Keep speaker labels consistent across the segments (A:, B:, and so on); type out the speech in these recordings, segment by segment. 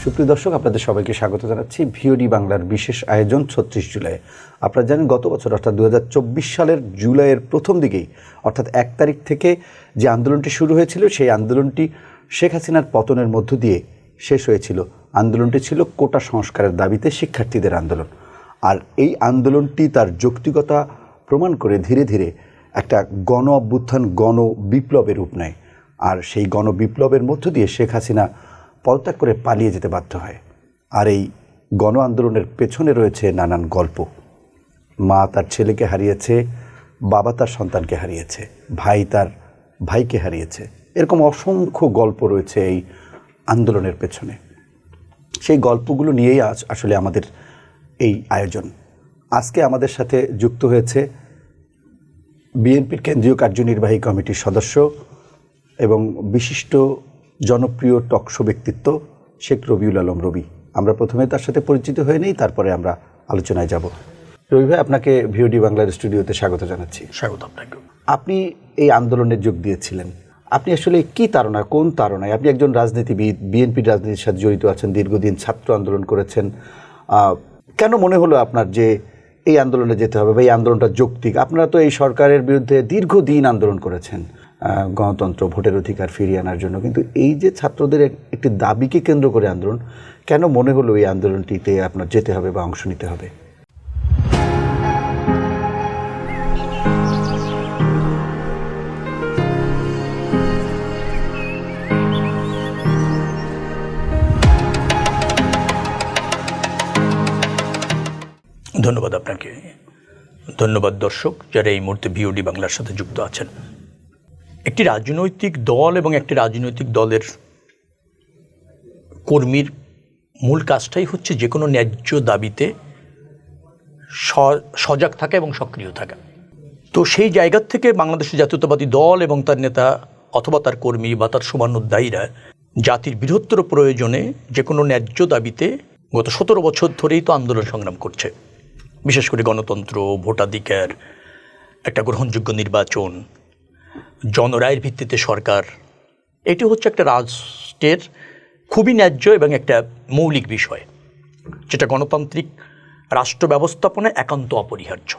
A: সুপ্রিয় দর্শক, আপনাদের সবাইকে স্বাগত জানাচ্ছি ভিওডি বাংলার বিশেষ আয়োজন ৩৬ জুলাই। আপনারা জানেন গত বছর অর্থাৎ ২০২৪ সালের জুলাইয়ের প্রথম দিকেই অর্থাৎ ১ তারিখ থেকে যে আন্দোলনটি শুরু হয়েছিল, সেই আন্দোলনটি শেখ হাসিনার পতনের মধ্য দিয়ে শেষ হয়েছিল। আন্দোলনটি ছিল কোটা সংস্কারের দাবিতে শিক্ষার্থীদের আন্দোলন। আর এই আন্দোলনটি তার যৌক্তিকতা প্রমাণ করে ধীরে ধীরে একটা গণ অভ্যুত্থান, গণ বিপ্লবের রূপ নেয়। আর সেই গণ বিপ্লবের মধ্য দিয়ে শেখ হাসিনা পদত্যাগ করে পালিয়ে যেতে বাধ্য হয়। আর এই গণ আন্দোলনের পেছনে রয়েছে নানান গল্প। মা তার ছেলেকে হারিয়েছে, বাবা তার সন্তানকে হারিয়েছে, ভাই তার ভাইকে হারিয়েছে, এরকম অসংখ্য গল্প রয়েছে এই আন্দোলনের পেছনে। সেই গল্পগুলো নিয়েই আজ আসলে আমাদের এই আয়োজন। আজকে আমাদের সাথে যুক্ত হয়েছে বিএনপির কেন্দ্রীয় কার্যনির্বাহী কমিটির সদস্য এবং বিশিষ্ট জনপ্রিয় টকশো ব্যক্তিত্ব শেখ রবিউল আলম রবি। আমরা প্রথমে তার সাথে পরিচিত হয়ে নেই, তারপরে আমরা আলোচনায় যাব। রবি ভাই, আপনাকে ভিওডি বাংলার স্টুডিওতে স্বাগত জানাচ্ছি।
B: স্বাগত আপনাকে।
A: আপনি এই আন্দোলনে যোগ দিয়েছিলেন, আপনি আসলে কি তাড়না, কোন তাড়নায়? আপনি একজন রাজনীতিবিদ, বিএনপির রাজনীতির সাথে জড়িত আছেন, দীর্ঘদিন ছাত্র আন্দোলন করেছেন। কেন মনে হলো আপনার যে এই আন্দোলনে যেতে হবে বা এই আন্দোলনটা যৌক্তিক? আপনারা তো এই সরকারের বিরুদ্ধে দীর্ঘদিন আন্দোলন করেছেন গণতন্ত্র, ভোটের অধিকার ফিরিয়ে আনার জন্য, কিন্তু এই যে ছাত্রদের একটি দাবিকে কেন্দ্র করে আন্দোলন, কেন মনে হলো এই আন্দোলনটিতে আপনার যেতে হবে বা অংশ নিতে হবে?
B: ধন্যবাদ আপনাকে, ধন্যবাদ দর্শক যারা এই মুহূর্তে ভিওডি বাংলার সাথে যুক্ত আছেন। একটি রাজনৈতিক দল এবং একটি রাজনৈতিক দলের কর্মীর মূল কাজটাই হচ্ছে যে কোনো ন্যায্য দাবিতে সজাগ থাকা এবং সক্রিয় থাকা। তো সেই জায়গা থেকে বাংলাদেশের জাতীয়তাবাদী দল এবং তার নেতা অথবা তার কর্মী বা তার শুভানুধ্যায়ীরা জাতির বৃহত্তর প্রয়োজনে যে কোনো ন্যায্য দাবিতে গত ১৭ বছর ধরেই তো আন্দোলন সংগ্রাম করছে। বিশেষ করে গণতন্ত্র, ভোটাধিকার, একটা গ্রহণযোগ্য নির্বাচন, জনরায়ের ভিত্তিতে সরকার, এটি হচ্ছে একটা রাষ্ট্রের খুবই ন্যায্য এবং একটা মৌলিক বিষয়, যেটা গণতান্ত্রিক রাষ্ট্র ব্যবস্থাপনায় একান্ত অপরিহার্য।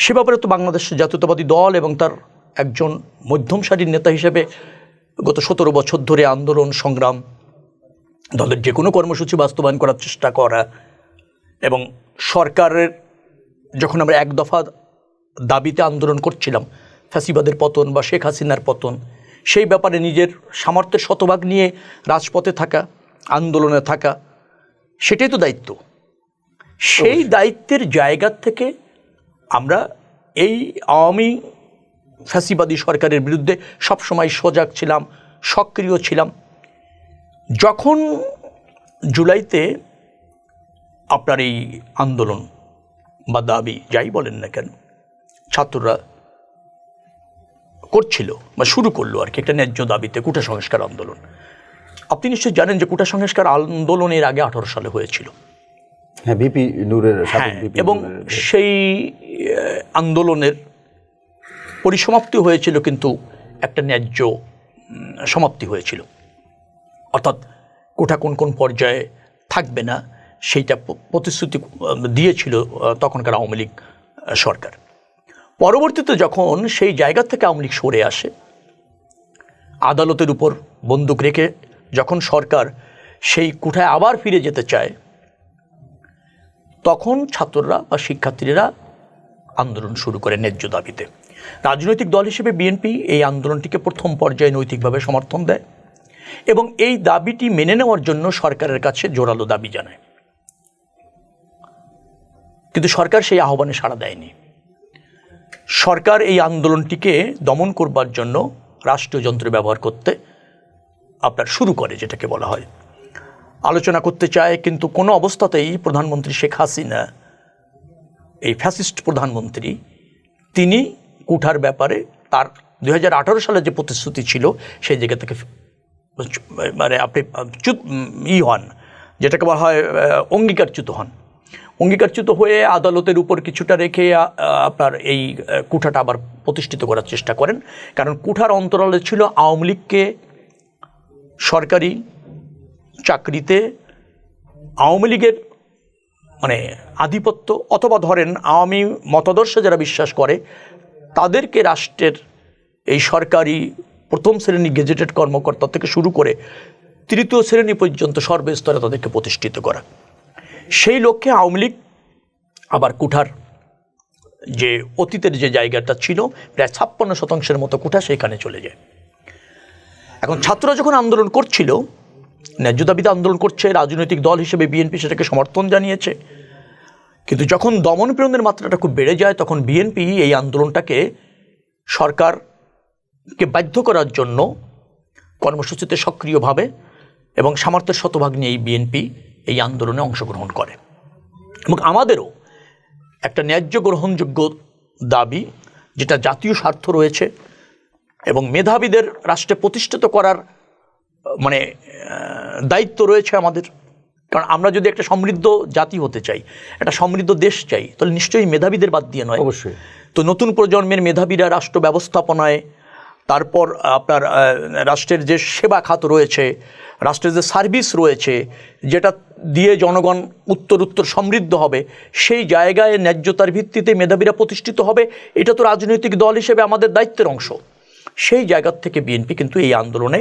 B: সে ব্যাপারে তো বাংলাদেশের জাতীয়তাবাদী দল এবং তার একজন মধ্যম সারির নেতা হিসেবে গত ১৭ বছর ধরে আন্দোলন সংগ্রাম, দলের যে কোনো কর্মসূচি বাস্তবায়ন করার চেষ্টা করা এবং সরকারের যখন আমরা এক দফা দাবিতে আন্দোলন করছিলাম, ফ্যাসিবাদের পতন বা শেখ হাসিনার পতন, সেই ব্যাপারে নিজের সামর্থ্যের শতভাগ নিয়ে রাজপথে থাকা, আন্দোলনে থাকা, সেটাই তো দায়িত্ব। সেই দায়িত্বের জায়গা থেকে আমরা এই আওয়ামী ফ্যাসিবাদী সরকারের বিরুদ্ধে সবসময় সজাগ ছিলাম, সক্রিয় ছিলাম। যখন জুলাইতে আপনার এই আন্দোলন বা দাবি যাই বলেন না কেন ছাত্ররা করছিল বা শুরু করলো আর কি, একটা ন্যায্য দাবিতে কোটা সংস্কার আন্দোলন। আপনি নিশ্চয়ই জানেন যে কোটা সংস্কার আন্দোলনের আগে 18 সালে হয়েছিল।
A: হ্যাঁ, ভিপি নূরের।
B: এবং সেই আন্দোলনের পরিসমাপ্তি হয়েছিল, কিন্তু একটা ন্যায্য সমাপ্তি হয়েছিল। অর্থাৎ কোটা কোন কোন পর্যায়ে থাকবে না সেইটা প্রতিশ্রুতি দিয়েছিল তখনকার আওয়ামী লীগ সরকার। পরবর্তীতে যখন সেই জায়গা থেকে আওয়ামী লীগ সরে আসে, আদালতের উপর বন্দুক রেখে যখন সরকার সেই কোঠায় আবার ফিরে যেতে চায়, তখন ছাত্ররা বা শিক্ষার্থীরা আন্দোলন শুরু করে ন্যায্য দাবিতে। রাজনৈতিক দল হিসেবে বিএনপি এই আন্দোলনটিকে প্রথম পর্যায়ে নৈতিকভাবে সমর্থন দেয় এবং এই দাবিটি মেনে নেওয়ার জন্য সরকারের কাছে জোরালো দাবি জানায়। কিন্তু সরকার সেই আহ্বানে সাড়া দেয়নি। সরকার এই আন্দোলনটিকে দমন করবার জন্য রাষ্ট্রীয় যন্ত্র ব্যবহার করতে আপনার শুরু করে, যেটাকে বলা হয় আলোচনা করতে চায়, কিন্তু কোনো অবস্থাতেই প্রধানমন্ত্রী শেখ হাসিনা, এই ফ্যাসিস্ট প্রধানমন্ত্রী, তিনি কোঠার ব্যাপারে তার 2018 সালে যে প্রতিশ্রুতি ছিল সেই জায়গা থেকে মানে আপনি হন, যেটাকে বলা হয় অঙ্গীকারচ্যুত হন। অঙ্গীকারচ্যুত হয়ে আদালতের উপর কিছুটা রেখে আপনার এই কোঠাটা আবার প্রতিষ্ঠিত করার চেষ্টা করেন। কারণ কোঠার অন্তরালে ছিল আওয়ামী লীগকে সরকারি চাকরিতে আওয়ামী লীগের মানে আধিপত্য, অথবা ধরেন আওয়ামী মতাদর্শে যারা বিশ্বাস করে তাদেরকে রাষ্ট্রের এই সরকারি প্রথম শ্রেণী গেজেটেড কর্মকর্তা থেকে শুরু করে তৃতীয় শ্রেণী পর্যন্ত সর্বস্তরে তাদেরকে প্রতিষ্ঠিত করা। সেই লক্ষ্যে আওয়ামী লীগ আবার কুঠার যে অতীতের যে জায়গাটা ছিল প্রায় 56% মতো কুঠা সেখানে চলে যায়। এখন ছাত্ররা যখন আন্দোলন করছিল, ন্যায্য দাবিতে আন্দোলন করছে, রাজনৈতিক দল হিসেবে বিএনপি সেটাকে সমর্থন জানিয়েছে, কিন্তু যখন দমন পীড়নের মাত্রাটা খুব বেড়ে যায় তখন বিএনপি এই আন্দোলনটাকে সরকারকে বাধ্য করার জন্য কর্মসূচিতে সক্রিয়ভাবে এবং সামর্থ্যের শতভাগ নিয়ে এই বিএনপি এই আন্দোলনে অংশগ্রহণ করে। এবং আমাদেরও একটা ন্যায্য গ্রহণযোগ্য দাবি, যেটা জাতীয় স্বার্থ রয়েছে এবং মেধাবীদের রাষ্ট্রে প্রতিষ্ঠিত করার মানে দায়িত্ব রয়েছে আমাদের। কারণ আমরা যদি একটা সমৃদ্ধ জাতি হতে চাই, একটা সমৃদ্ধ দেশ চাই, তাহলে নিশ্চয়ই মেধাবীদের বাদ দিয়ে নয়।
A: অবশ্যই।
B: তো নতুন প্রজন্মের মেধাবীরা রাষ্ট্র ব্যবস্থাপনায়, তারপর আপনার রাষ্ট্রের যে সেবা খাত রয়েছে, রাষ্ট্রের যে সার্ভিস রয়েছে, যেটা দিয়ে জনগণ উত্তর সমৃদ্ধ হবে, সেই জায়গায় ন্যায্যতার ভিত্তিতে মেধাবীরা প্রতিষ্ঠিত হবে, এটা তো রাজনৈতিক দল হিসেবে আমাদের দায়িত্বের অংশ। সেই জায়গা থেকে বিএনপি কিন্তু এই আন্দোলনে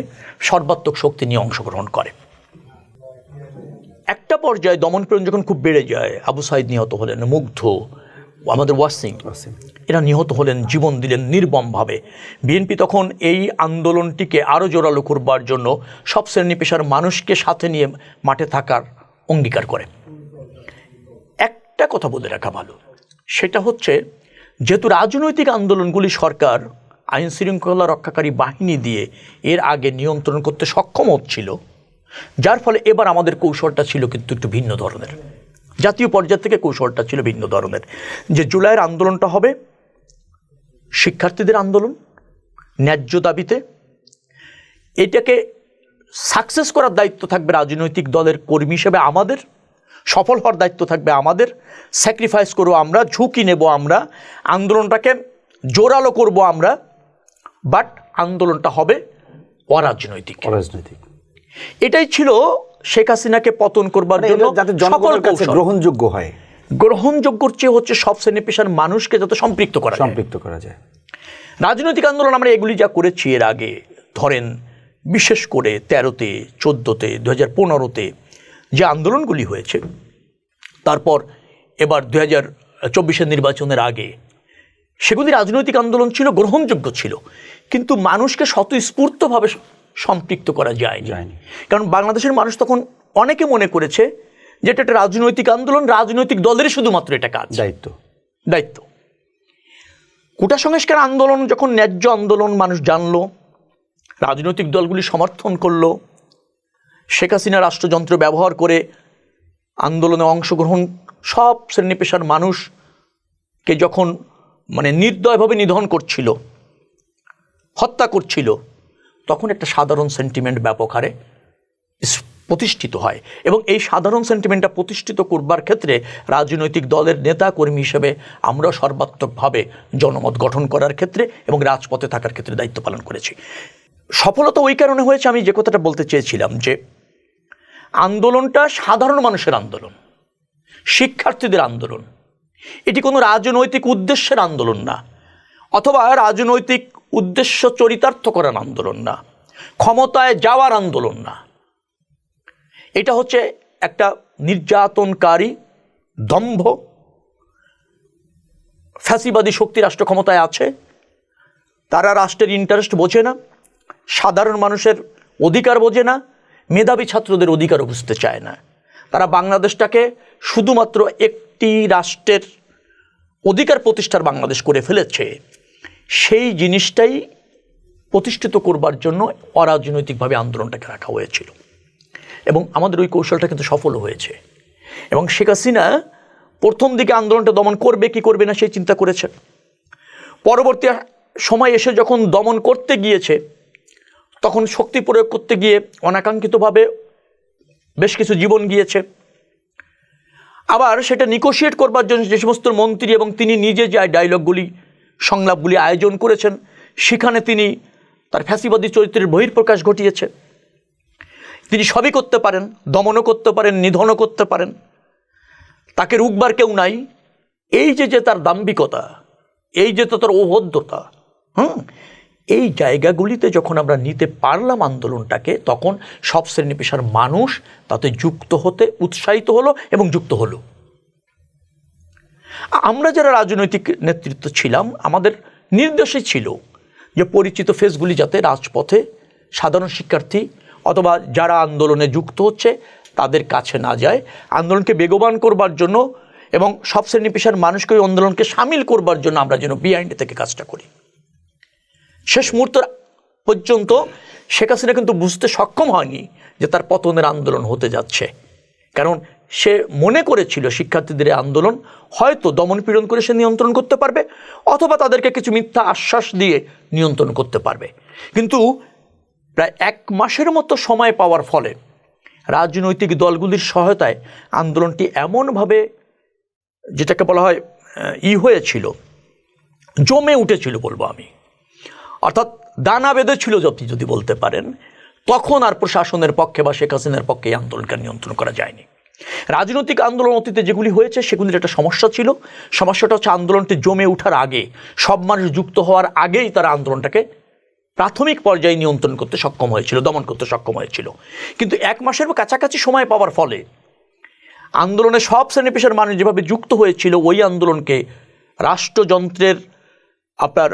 B: সর্বাত্মক শক্তি নিয়ে অংশগ্রহণ করে। একটা পর্যায়ে দমনপীড়ন যখন খুব বেড়ে যায়, আবু সাইদ নিহত হলেন, মুগ্ধ, আমাদের ওয়াসিম, এরা নিহত হলেন, জীবন দিলেন নির্মমভাবে। বিএনপি তখন এই আন্দোলনটিকে আরও জোরালো করবার জন্য সব শ্রেণী পেশার মানুষকে সাথে নিয়ে মাঠে থাকার অঙ্গীকার করে। একটা কথা বলে রাখা ভালো, সেটা হচ্ছে যেহেতু রাজনৈতিক আন্দোলনগুলি সরকার আইন শৃঙ্খলা রক্ষাকারী বাহিনী দিয়ে এর আগে নিয়ন্ত্রণ করতে সক্ষম হচ্ছিল, যার ফলে এবার আমাদের কৌশলটা ছিল কিন্তু একটু ভিন্ন ধরনের। জাতীয় পর্যায় থেকে কৌশলটা ছিল ভিন্ন ধরনের, যে জুলাইয়ের আন্দোলনটা হবে শিক্ষার্থীদের আন্দোলন ন্যায্য দাবিতে। এটাকে সাকসেস করার দায়িত্ব থাকবে রাজনৈতিক দলের কর্মী হিসেবে আমাদের, সফল হওয়ার দায়িত্ব থাকবে আমাদের, স্যাক্রিফাইস করবো আমরা, ঝুঁকি নেব আমরা, আন্দোলনটাকে জোরালো করব আমরা, বাট আন্দোলনটা হবে অরাজনৈতিক। এটাই ছিল শেখ হাসিনাকে পতন করবার জন্য সকল কৌশল
A: গ্রহণযোগ্য হয়।
B: গ্রহণযোগ্যর চেয়ে হচ্ছে সব শ্রেণী পেশার মানুষকে যাতে সম্পৃক্ত করা যায়। রাজনৈতিক আন্দোলন আমরা এগুলি যা করেছি এর আগে, ধরেন বিশেষ করে 13-তে, 14-তে, 2015-তে যে আন্দোলনগুলি হয়েছে, তারপর এবার 2024-এর নির্বাচনের আগে, সেগুলি রাজনৈতিক আন্দোলন ছিল, গ্রহণযোগ্য ছিল, কিন্তু মানুষকে স্বতঃস্ফূর্তভাবে সম্পৃক্ত করা যায়নি। কারণ বাংলাদেশের মানুষ তখন অনেকে মনে করেছে যে এটা একটা রাজনৈতিক আন্দোলন, রাজনৈতিক দলেরই শুধুমাত্র এটা কাজ, দায়িত্ব। কোটা সংস্কার আন্দোলন যখন ন্যায্য আন্দোলন মানুষ জানলো, রাজনৈতিক দলগুলি সমর্থন করলো, শেখ হাসিনা রাষ্ট্রযন্ত্র ব্যবহার করে আন্দোলনে অংশগ্রহণ সব শ্রেণী পেশার মানুষকে যখন মানে নির্দয়ভাবে নিধন করছিল, হত্যা করছিল, তখন একটা সাধারণ সেন্টিমেন্ট ব্যাপক হারে প্রতিষ্ঠিত হয়। এবং এই সাধারণ সেন্টিমেন্টটা প্রতিষ্ঠিত করবার ক্ষেত্রে রাজনৈতিক দলের নেতা কর্মী হিসেবে আমরা সর্বাত্মকভাবে জনমত গঠন করার ক্ষেত্রে এবং রাজপথে থাকার ক্ষেত্রে দায়িত্ব পালন করেছি। সফলতা ওই কারণে হয়েছে, আমি যে কথাটা বলতে চেয়েছিলাম, যে আন্দোলনটা সাধারণ মানুষের আন্দোলন, শিক্ষার্থীদের আন্দোলন, এটি কোনো রাজনৈতিক উদ্দেশ্যের আন্দোলন না, অথবা রাজনৈতিক উদ্দেশ্য চরিতার্থ করার আন্দোলন না, ক্ষমতায় যাওয়ার আন্দোলন না। এটা হচ্ছে একটা নির্যাতনকারী, দম্ভ, ফ্যাসিবাদী শক্তি রাষ্ট্র ক্ষমতায় আছে, তারা রাষ্ট্রের ইন্টারেস্ট বোঝে না, সাধারণ মানুষের অধিকার বোঝে না, মেধাবী ছাত্রদের অধিকারও বুঝতে চায় না। তারা বাংলাদেশটাকে শুধুমাত্র একটি রাষ্ট্রের অধিকার প্রতিষ্ঠার বাংলাদেশ করে ফেলেছে। সেই জিনিসটাই প্রতিষ্ঠিত করবার জন্য অরাজনৈতিকভাবে আন্দোলনটাকে রাখা হয়েছিল এবং আমাদের ওই কৌশলটা কিন্তু সফলও হয়েছে। এবং শেখ হাসিনা প্রথম দিকে আন্দোলনটা দমন করবে কি করবে না সেই চিন্তা করেছে, পরবর্তী সময় এসে যখন দমন করতে গিয়েছে তখন শক্তি প্রয়োগ করতে গিয়ে অনাকাঙ্ক্ষিতভাবে বেশ কিছু জীবন গিয়েছে। আবার সেটা নিগোশিয়েট করবার জন্য যে সমস্ত মন্ত্রী এবং তিনি নিজে যে ডায়লগগুলি, সংলাপগুলি আয়োজন করেছেন, সেখানে তিনি তার ফ্যাসিবাদী চরিত্রের বহিঃপ্রকাশ ঘটিয়েছে। তিনি সবই করতে পারেন, দমনও করতে পারেন, নিধনও করতে পারেন, তাকে রুখবার কেউ নাই। এই যে তার দাম্ভিকতা, এই যে তার অভদ্রতা, এই জায়গাগুলিতে যখন আমরা নিতে পারলাম আন্দোলনটাকে, তখন সব শ্রেণী পেশার মানুষ তাতে যুক্ত হতে উৎসাহিত হলো এবং যুক্ত হলো। আমরা যারা রাজনৈতিক নেতৃত্ব ছিলাম, আমাদের নির্দেশই ছিল যে পরিচিত ফেসগুলি যাতে রাজপথে সাধারণ শিক্ষার্থী অথবা যারা আন্দোলনে যুক্ত হচ্ছে তাদের কাছে না যায়, আন্দোলনকে বেগবান করবার জন্য এবং সব শ্রেণী পেশার মানুষকে ওই আন্দোলনকে সামিল করবার জন্য আমরা যেন বিহাইন্ড থেকে কাজটা করি। শেষ মুহূর্ত পর্যন্ত শেখ হাসিনা কিন্তু বুঝতে সক্ষম হয়নি যে তার পতনের আন্দোলন হতে যাচ্ছে, কারণ সে মনে করেছিল শিক্ষার্থীদের আন্দোলন হয়তো দমনপীড়ন করে সে নিয়ন্ত্রণ করতে পারবে অথবা তাদেরকে কিছু মিথ্যা আশ্বাস দিয়ে নিয়ন্ত্রণ করতে পারবে। কিন্তু প্রায় 1 মাসের মতো সময় পাওয়ার ফলে রাজনৈতিক দলগুলির সহায়তায় আন্দোলনটি এমনভাবে, যেটাকে বলা হয় হয়েছিল, জমে উঠেছিল বলবো আমি, অর্থাৎ দানা বেঁধেছিল যদি বলতে পারেন, তখন আর প্রশাসনের পক্ষে বা শেখ হাসিনার পক্ষে এই আন্দোলনকে নিয়ন্ত্রণ করা যায়নি। রাজনৈতিক আন্দোলন অতীতে যেগুলি হয়েছে সেগুলির একটা সমস্যা ছিল। সমস্যাটা হচ্ছে আন্দোলনটি জমে ওঠার আগে, সব মানুষ যুক্ত হওয়ার আগেই তারা আন্দোলনটাকে প্রাথমিক পর্যায়ে নিয়ন্ত্রণ করতে সক্ষম হয়েছিল, দমন করতে সক্ষম হয়েছিল। কিন্তু 1 মাসের কাছাকাছি সময় পাওয়ার ফলে আন্দোলনে সব শ্রেণী পেশার মানুষ যেভাবে যুক্ত হয়েছিল, ওই আন্দোলনকে রাষ্ট্রযন্ত্রের আপনার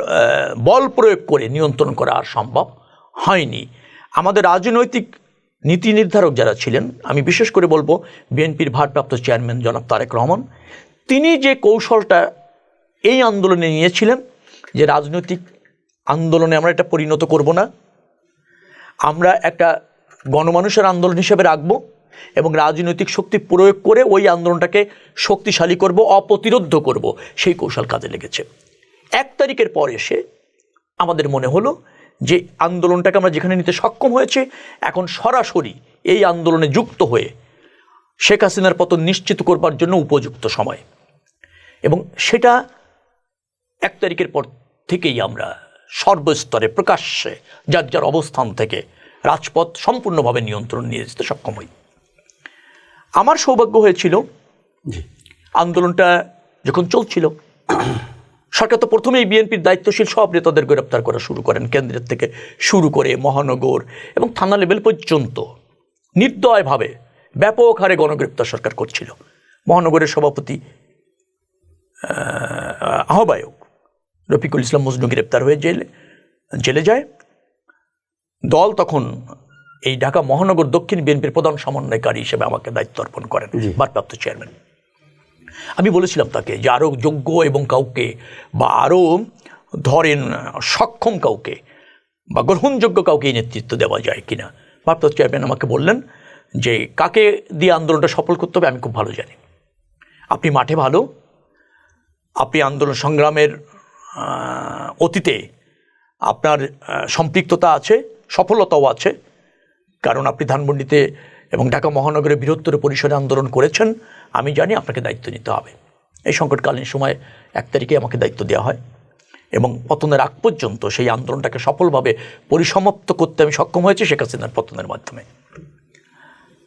B: বল প্রয়োগ করে নিয়ন্ত্রণ করা আর সম্ভব হয়নি। আমাদের রাজনৈতিক নীতি নির্ধারক যারা ছিলেন, আমি বিশেষ করে বলবো বিএনপির ভারপ্রাপ্ত চেয়ারম্যান জনাব তারেক রহমান, তিনি যে কৌশলটা এই আন্দোলনে নিয়েছিলেন, যে রাজনৈতিক আন্দোলনে আমরা এটা পরিণত করব না, আমরা একটা গণমানুষের আন্দোলন হিসেবে রাখবো এবং রাজনৈতিক শক্তি প্রয়োগ করে ওই আন্দোলনটাকে শক্তিশালী করব, অপ্রতিরোধ্য করব, সেই কৌশল কাজে লেগেছে। 1 তারিখের পর এসে আমাদের মনে হলো যে আন্দোলনটাকে আমরা যেখানে নিতে সক্ষম হয়েছে, এখন সরাসরি এই আন্দোলনে যুক্ত হয়ে শেখ হাসিনার পতন নিশ্চিত করবার জন্য উপযুক্ত সময়। এবং সেটা 1 তারিখের পর থেকেই আমরা সর্বস্তরে প্রকাশ্যে যার যার অবস্থান থেকে রাজপথ সম্পূর্ণভাবে নিয়ন্ত্রণ নিয়ে যেতে সক্ষম হই। আমার সৌভাগ্য হয়েছিল, আন্দোলনটা যখন চলছিল, সরকার তো প্রথমেই বিএনপির দায়িত্বশীল সব নেতাদের গ্রেপ্তার করা শুরু করেন, কেন্দ্রের থেকে শুরু করে মহানগর এবং থানা লেভেল পর্যন্ত নির্দয়ভাবে ব্যাপক হারে গণগ্রেপ্তার সরকার করছিল। মহানগরের সভাপতি আহ্বায়ক রফিকুল ইসলাম মজনু গ্রেপ্তার হয়ে জেলে যায়। দল তখন এই ঢাকা মহানগর দক্ষিণ বিএনপির প্রধান সমন্বয়কারী হিসেবে আমাকে দায়িত্ব অর্পণ করেন ভারপ্রাপ্ত চেয়ারম্যান। আমি বলেছিলাম তাকে যে আরও যোগ্য এবং কাউকে বা আরও ধরেন সক্ষম কাউকে বা গ্রহণযোগ্য কাউকে নেতৃত্ব দেওয়া যায় কিনা। ভারপ্রাপ্ত চেয়ারম্যান আমাকে বললেন যে কাকে দিয়ে আন্দোলনটা সফল করতে হবে আমি খুব ভালো জানি, আপনি মাঠে ভালো, আপনি আন্দোলন সংগ্রামের অতীতে আপনার সম্পৃক্ততা আছে, সফলতাও আছে, কারণ আপনি ধানমন্ডিতে এবং ঢাকা মহানগরের বৃহত্তর পরিসরে আন্দোলন করেছেন, আমি জানি আপনাকে দায়িত্ব নিতে হবে। এই সংকটকালীন সময়ে 1 তারিখে আমাকে দায়িত্ব দেওয়া হয় এবং পতনের আগ পর্যন্ত সেই আন্দোলনটাকে সফলভাবে পরিসমাপ্ত করতে আমি সক্ষম হয়েছি শেখ হাসিনার পতনের মাধ্যমে।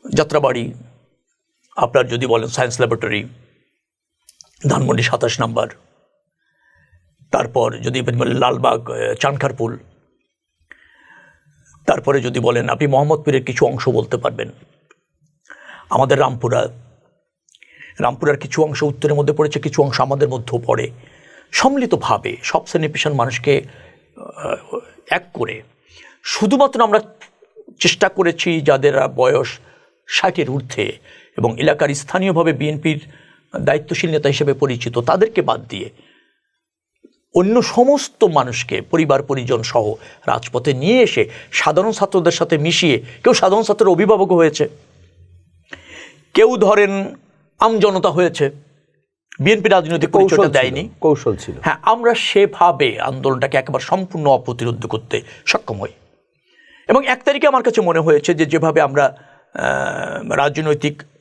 B: যাত্রাবাড়ি, আপনার যদি বলেন সায়েন্স ল্যাবরেটরি, ধানমন্ডি 27 নম্বর, তারপর যদি বলেন লালবাগ চানখারপুল, তারপরে যদি বলেন আপনি মোহাম্মদপুরের কিছু অংশ বলতে পারবেন, আমাদের রামপুরার কিছু অংশ উত্তরের মধ্যে পড়েছে, কিছু অংশ আমাদের মধ্যেও পড়ে। সম্মিলিতভাবে সব শ্রেণী পেশার মানুষকে এক করে শুধুমাত্র আমরা চেষ্টা করেছি যাদের বয়স 60-এর ঊর্ধ্বে এবং এলাকার স্থানীয়ভাবে বিএনপির দায়িত্বশীল নেতা হিসেবে পরিচিত তাদেরকে বাদ দিয়ে অন্য সমস্ত মানুষকে পরিবার পরিজন সহ রাজপথে নিয়ে এসে সাধারণ ছাত্রদের সাথে মিশিয়ে, কেউ সাধারণ ছাত্রের অভিভাবক হয়েছে, কেউ ধরেন আমজনতা হয়েছে, বিএনপি রাজনৈতিক পরিচয়টা দেয়নি,
A: কৌশল ছিল।
B: হ্যাঁ, আমরা সেভাবে আন্দোলনটাকে একেবারে সম্পূর্ণ অপ্রতিরোধ করতে সক্ষম হই। এবং 1 তারিখে আমার কাছে মনে হয়েছে যে যেভাবে আমরা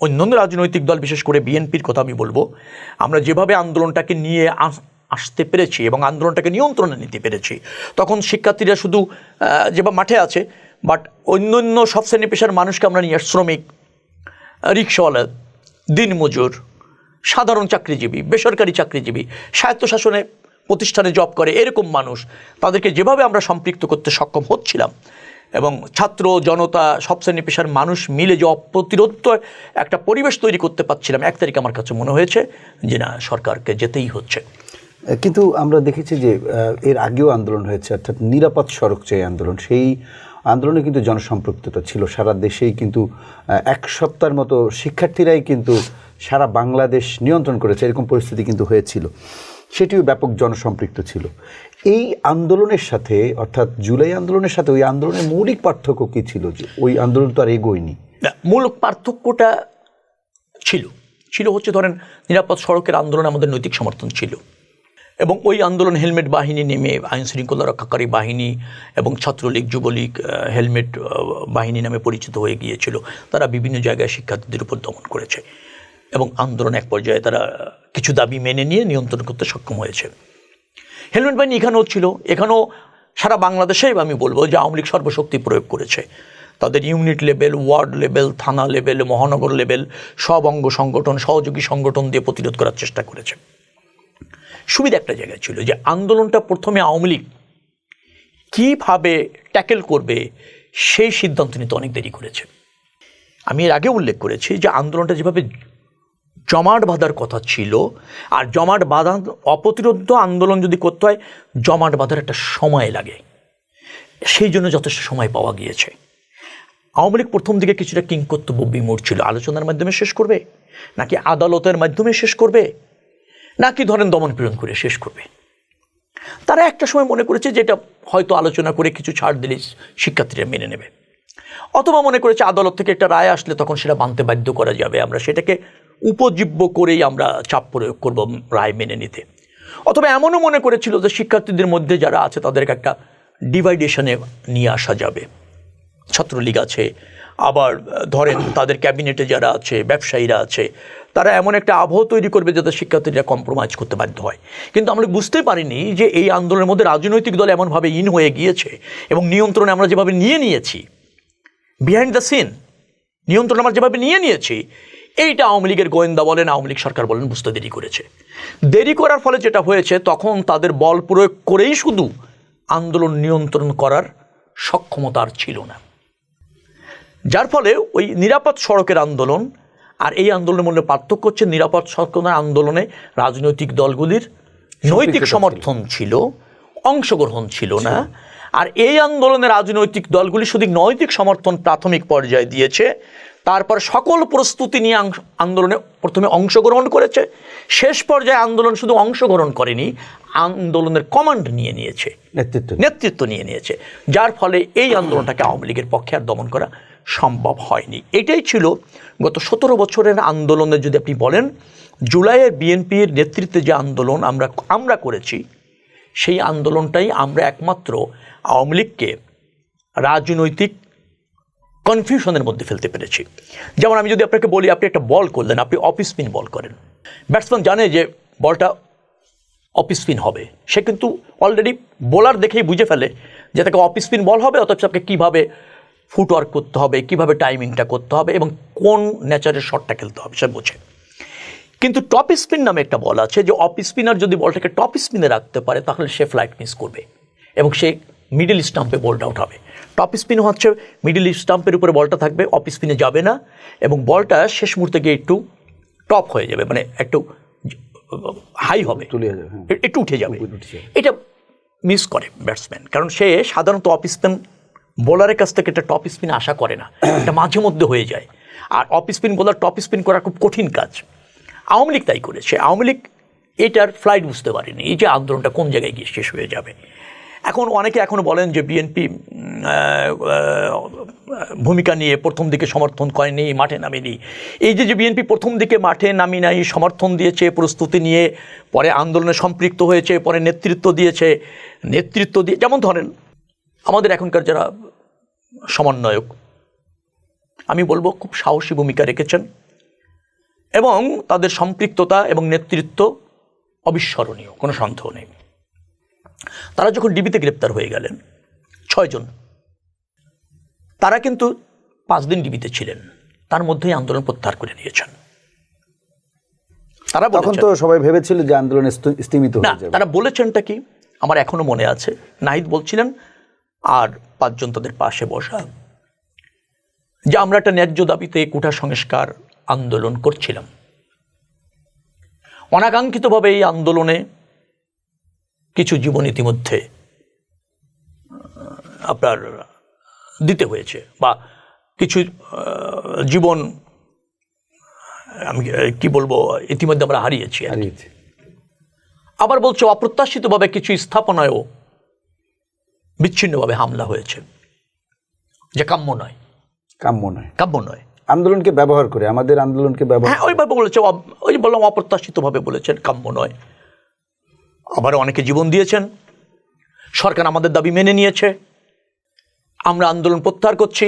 B: অন্যান্য রাজনৈতিক দল, বিশেষ করে বিএনপির কথা আমি বলবো, আমরা যেভাবে আন্দোলনটাকে নিয়ে আসতে পেরেছি এবং আন্দোলনটাকে নিয়ন্ত্রণে নিতে পেরেছি, তখন শিক্ষার্থীরা শুধু যেভাবে মাঠে আছে, বাট অন্য সব শ্রেণী পেশার মানুষকে আমরা নিয়ে শ্রমিক, রিক্সাওয়ালা, দিনমজুর, সাধারণ চাকরিজীবী, বেসরকারি চাকরিজীবী, স্বায়ত্তশাসনে প্রতিষ্ঠানে জব করে এরকম মানুষ, তাদেরকে যেভাবে আমরা সম্পৃক্ত করতে সক্ষম হচ্ছিলাম এবং ছাত্র জনতা সব শ্রেণী পেশার মানুষ মিলে যে অপ্রতিরোধ একটা পরিবেশ তৈরি করতে পারছিলাম, 1 তারিখ আমার কাছে মনে হয়েছে যে না, সরকারকে যেতেই হচ্ছে।
A: কিন্তু আমরা দেখেছি যে এর আগেও আন্দোলন হয়েছে, অর্থাৎ নিরাপদ সড়ক চাই আন্দোলন। সেই আন্দোলনে কিন্তু জনসম্পৃক্ততা ছিল সারা দেশেই, কিন্তু 1 সপ্তাহের মতো শিক্ষার্থীরাই কিন্তু সারা বাংলাদেশ নিয়ন্ত্রণ করেছে, এরকম পরিস্থিতি কিন্তু হয়েছিল। সেটিও ব্যাপক জনসম্পৃক্ত ছিল। এই আন্দোলনের সাথে, অর্থাৎ জুলাই আন্দোলনের সাথে ওই আন্দোলনের মৌলিক পার্থক্য কী ছিল? যে ওই আন্দোলন তো আর এগোয়নি।
B: মূল পার্থক্যটা ছিল হচ্ছে, ধরেন নিরাপদ সড়কের আন্দোলনে আমাদের নৈতিক সমর্থন ছিল এবং ওই আন্দোলন হেলমেট বাহিনী নেমে আইন শৃঙ্খলা রক্ষাকারী বাহিনী এবং ছাত্রলীগ যুবলীগ হেলমেট বাহিনী নামে পরিচিত হয়ে গিয়েছিল। তারা বিভিন্ন জায়গায় শিক্ষার্থীদের উপর দমন করেছে এবং আন্দোলন এক পর্যায়ে তারা কিছু দাবি মেনে নিয়ে নিয়ন্ত্রণ করতে সক্ষম হয়েছে। হেলমেট বাহিনী এখানেও ছিল, এখানেও সারা বাংলাদেশে আমি বলবো যে আওয়ামী লীগ সর্বশক্তি প্রয়োগ করেছে। তাদের ইউনিট লেভেল, ওয়ার্ড লেভেল, থানা লেভেল, মহানগর লেভেল সব অঙ্গ সংগঠন, সহযোগী সংগঠন দিয়ে প্রতিরোধ করার চেষ্টা করেছে। সুবিধা একটা জায়গায় ছিল যে আন্দোলনটা প্রথমে আওয়ামী লীগ কীভাবে ট্যাকেল করবে সেই সিদ্ধান্ত নিতে অনেক দেরি করেছে। আমি এর আগে উল্লেখ করেছি যে আন্দোলনটা যেভাবে জমাট বাঁধার কথা ছিল, আর জমাট বাঁধা অপ্রতিরোধ আন্দোলন যদি করতে হয় জমাট বাঁধার একটা সময় লাগে, সেই জন্য যথেষ্ট সময় পাওয়া গিয়েছে। আওয়ামী লীগ প্রথম দিকে কিছুটা কিংকর্তব্য বিমূঢ় ছিল, আলোচনার মাধ্যমে শেষ করবে নাকি আদালতের মাধ্যমে শেষ করবে নাকি ধরেন দমনপীড়ন করে শেষ করবে। তারা একটা সময় মনে করেছে যে এটা হয়তো আলোচনা করে কিছু ছাড় দিলে শিক্ষার্থীরা মেনে নেবে, অথবা মনে করেছে আদালত থেকে একটা রায় আসলে তখন সেটা মানতে বাধ্য করা যাবে, আমরা সেটাকে উপজীব্য করেই আমরা চাপ প্রয়োগ করব রায় মেনে নিতে। অথবা এমনও মনে করেছিল যে শিক্ষার্থীদের মধ্যে যারা আছে তাদেরকে একটা ডিভাইডেশনে নিয়ে আসা যাবে। ছাত্রলীগ আছে, আবার ধরেন তাদের ক্যাবিনেটে যারা আছে, ব্যবসায়ীরা আছে, তারা এমন একটা আবহ তৈরি করবে যাতে শিক্ষার্থীরা কম্প্রোমাইজ করতে বাধ্য হয়। কিন্তু আমরা বুঝতে পারিনি যে এই আন্দোলনের মধ্যে রাজনৈতিক দল এমনভাবে ইন হয়ে গিয়েছে এবং নিয়ন্ত্রণে আমরা যেভাবে নিয়েছি, বিহাইন্ড দ্য সিন নিয়ন্ত্রণ আমরা যেভাবে নিয়েছি, এইটা আওয়ামী লীগের গোয়েন্দা বলেন, আওয়ামী লীগ সরকার বলেন, বুঝতে দেরি করেছে। দেরি করার ফলে যেটা হয়েছে, তখন তাদের বল প্রয়োগ করেই শুধু আন্দোলন নিয়ন্ত্রণ করার সক্ষমতা আর ছিল না, যার ফলে ওই নিরাপদ সড়কের আন্দোলন আর এই আন্দোলনের মধ্যে পার্থক্য হচ্ছে নিরাপদ সড়কের আন্দোলনে রাজনৈতিক দলগুলির নৈতিক সমর্থন ছিল, অংশগ্রহণ ছিল না। আর এই আন্দোলনে রাজনৈতিক দলগুলি শুধু নৈতিক সমর্থন প্রাথমিক পর্যায়ে দিয়েছে, তারপর সকল প্রস্তুতি নিয়ে আন্দোলনে প্রথমে অংশগ্রহণ করেছে, শেষ পর্যায়ে আন্দোলন শুধু অংশগ্রহণ করেনি, আন্দোলনের কমান্ড নিয়েছে, নেতৃত্ব নিয়েছে, যার ফলে এই আন্দোলনটাকে আওয়ামী লীগের পক্ষে আর দমন করা সম্ভব হয়নি। এটাই ছিল গত 17 বছরের আন্দোলনে। যদি আপনি বলেন জুলাইয়ের বিএনপির নেতৃত্বে যে আন্দোলন আমরা করেছি, সেই আন্দোলনটাই আমরা একমাত্র আওয়ামী লীগকে রাজনৈতিক কনফিউশনের মধ্যে ফেলতে পেরেছি। যেমন আমি যদি আপনাকে বলি, আপনি একটা বল করলেন, আপনি অফ স্পিন বল করেন, ব্যাটসম্যান জানে যে বলটা অফ স্পিন হবে, সে কিন্তু অলরেডি বোলার দেখেই বুঝে ফেলে যে তাকে অফ স্পিন বল হবে, অথচ তাকে কীভাবে ফুটওয়ার্ক করতে হবে, কীভাবে টাইমিংটা করতে হবে এবং কোন নেচারের শটটা খেলতে হবে সে বোঝে। কিন্তু টপ স্পিন নামে একটা বল আছে, যে অফ স্পিনার যদি বলটাকে টপ স্পিনে রাখতে পারে তাহলে সে ফ্লাইট মিস করবে এবং সে মিডল স্টাম্পে বলটা উঠাবে। টপ স্পিন হচ্ছে মিডল স্টাম্পের উপরে বলটা থাকবে, অফ স্পিনে যাবে না এবং বলটা শেষ মুহূর্তে গিয়ে একটু টপ হয়ে যাবে, মানে একটু হাই হবে, একটু উঠে যাবে। এটা মিস করে ব্যাটসম্যান, কারণ সে সাধারণত অফ স্পিন বোলারের কাছ থেকে একটা টপ স্পিন আশা করে না, এটা মাঝে মধ্যে হয়ে যায়। আর off spin bowler top spin করা খুব কঠিন কাজ। আওয়ামী লীগ তাই করেছে। আওয়ামী লীগ এটার ফ্লাইট বুঝতে পারেনি, এই যে আন্দোলনটা কোন জায়গায় গিয়ে শেষ হয়ে যাবে। এখন অনেকে এখনও বলেন যে বিএনপি ভূমিকা নিয়ে প্রথম দিকে সমর্থন করেনি, মাঠে নামেনি। এই যে বিএনপি প্রথম দিকে মাঠে নামি নাই, সমর্থন দিয়েছে, প্রস্তুতি নিয়ে পরে আন্দোলনে সম্পৃক্ত হয়েছে, পরে নেতৃত্ব দিয়ে, যেমন ধরেন আমাদের এখনকার যারা সমন্বয়ক, আমি বলবো খুব সাহসী ভূমিকা রেখেছেন এবং তাদের সম্পৃক্ততা এবং নেতৃত্ব অবিস্মরণীয়, কোনো সন্দেহ নেই। তারা যখন ডিবিতে গ্রেপ্তার হয়ে গেলেন 6 জন, তারা কিন্তু 5 দিন ডিবিতে ছিলেন, তার মধ্যেই আন্দোলন প্রত্যাহার করে নিয়েছেন। তারা
A: তখন তো সবাই ভেবেছিল যে আন্দোলন স্তীমিত
B: না,
A: হয়ে যাবে।
B: তারা বলেছেনটা কি আমার এখনো মনে আছে। নাহিদ বলছিলেন আর 5 জন তাদের পাশে বসা, যে আমরা একটা ন্যায্য দাবিতে কোটা সংস্কার আন্দোলন করছিলাম। অনাকাঙ্ক্ষিতভাবে এই আন্দোলনে কিছু জীবন ইতিমধ্যে আপনার দিতে হয়েছে, বা কিছু জীবন আমি কি বলবো ইতিমধ্যে আমরা হারিয়েছি। আবার বলছে অপ্রত্যাশিতভাবে কিছু স্থাপনায়ও বিচ্ছিন্নভাবে হামলা হয়েছে, যে কাম্য নয়।
A: আন্দোলনকে ব্যবহার করে, আমাদের আন্দোলনকে ব্যবহার,
B: হ্যাঁ ওইভাবে বলেছে, ওই বললাম অপ্রত্যাশিতভাবে বলেছেন, কাম্য নয়। আবার অনেকে জীবন দিয়েছেন, সরকার আমাদের দাবি মেনে নিয়েছে, আমরা আন্দোলন প্রত্যাহার করছি।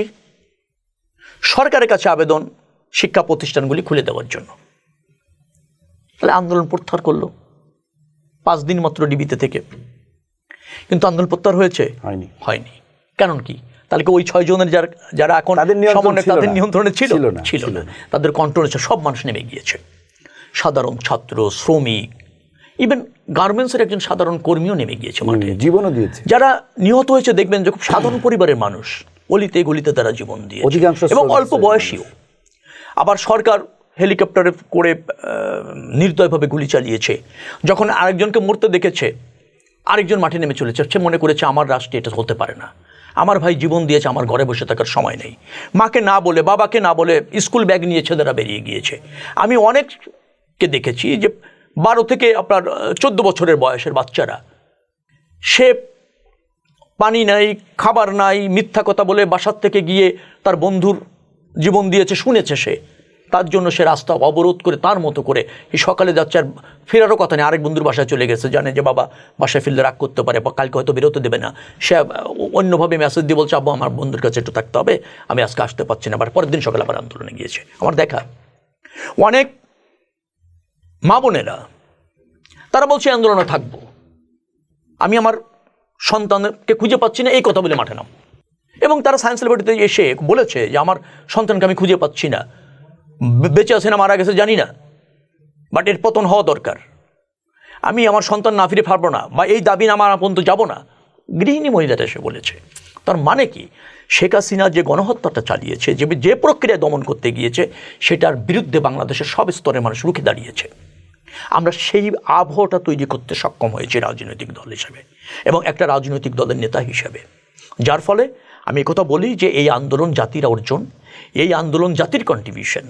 B: সরকারের কাছে আবেদন শিক্ষা প্রতিষ্ঠানগুলি খুলে দেওয়ার জন্য। তাহলে আন্দোলন প্রত্যাহার করলো 5 দিন মাত্র ডিবিতে থেকে, কিন্তু আন্দোলন প্রত্যাহার হয়েছে হয়নি। কারণ কি? তাহলে কি ওই 6 জনের যারা এখন তাদের নিয়ন্ত্রণে ছিল না, তাদের কন্ট্রোলে সব মানুষ নেমে গিয়েছে। সাধারণ ছাত্র, শ্রমিক, ইভেন গার্মেন্টসের একজন সাধারণ কর্মীও নেমে গিয়েছে মাঠে,
A: জীবনও দিয়েছে। যারা
B: নিহত হয়েছে দেখবেন যে খুব সাধারণ পরিবারের মানুষ, অলিতে গলিতে তারা জীবন দিয়েছে, এবং অল্প বয়সীও। আবার সরকার হেলিকপ্টারে করে নির্দয়ভাবে গুলি চালিয়েছে। যখন আরেকজনকে মরতে দেখেছে, আরেকজন মাঠে নেমে চলেছে, সে মনে করেছে আমার রাষ্ট্রে এটা হতে পারে না, আমার ভাই জীবন দিয়েছে, আমার ঘরে বসে থাকার সময় নেই। মাকে না বলে, বাবাকে না বলে স্কুল ব্যাগ নিয়ে ছেলেরা বেরিয়ে গিয়েছে। আমি অনেককে দেখেছি যে 12 থেকে আপনার 14 বছরের বয়সের বাচ্চারা, সে পানি নাই, খাবার নাই, মিথ্যা কথা বলে বাসার থেকে গিয়ে তার বন্ধুর জীবন দিয়েছে, শুনেছে সে, তার জন্য সে রাস্তা অবরোধ করে তার মতো করে এই সকালে যাচ্ছে, আর ফেরারও কথা নেই, আরেক বন্ধুর বাসায় চলে গেছে, জানে যে বাবা বাসায় ফিরলে রাগ করতে পারে বা কালকে হয়তো বেরোতে দেবে না। সে অন্যভাবে মেসেজ দিয়ে বলছে আব্বু আমার বন্ধুর কাছে একটু থাকতে হবে, আমি আজকে আসতে পারছি না। আবার পরের দিন সকালে আবার আন্দোলনে গিয়েছে। আমার দেখা অনেক মা বোনেরা, তারা বলছে আন্দোলনে থাকবো, আমি আমার সন্তানকে খুঁজে পাচ্ছি না, এই কথা বলে মাঠে নাম। এবং তারা সায়েন্স ল্যাবরেটরিতে এসে বলেছে যে আমার সন্তানকে আমি খুঁজে পাচ্ছি না, বেঁচে আছে না মারা গেছে জানি না, বাট এর পতন হওয়া দরকার, আমি আমার সন্তান না ফিরে পারবো না, বা এই দাবি আমার পর্যন্ত যাবো না। গৃহিণী মহিলাটা এসে বলেছে। তার মানে কি? শেখ হাসিনা যে গণহত্যাটা চালিয়েছে, যে প্রক্রিয়া দমন করতে গিয়েছে, সেটার বিরুদ্ধে বাংলাদেশের সব স্তরের মানুষ রুখে দাঁড়িয়েছে। আমরা সেই আবহাওয়াটা তৈরি করতে সক্ষম হয়েছি রাজনৈতিক দল হিসেবে এবং একটা রাজনৈতিক দলের নেতা হিসেবে, যার ফলে আমি কথা বলি যে এই আন্দোলন জাতির অর্জন, এই আন্দোলন জাতির কন্ট্রিবিউশন।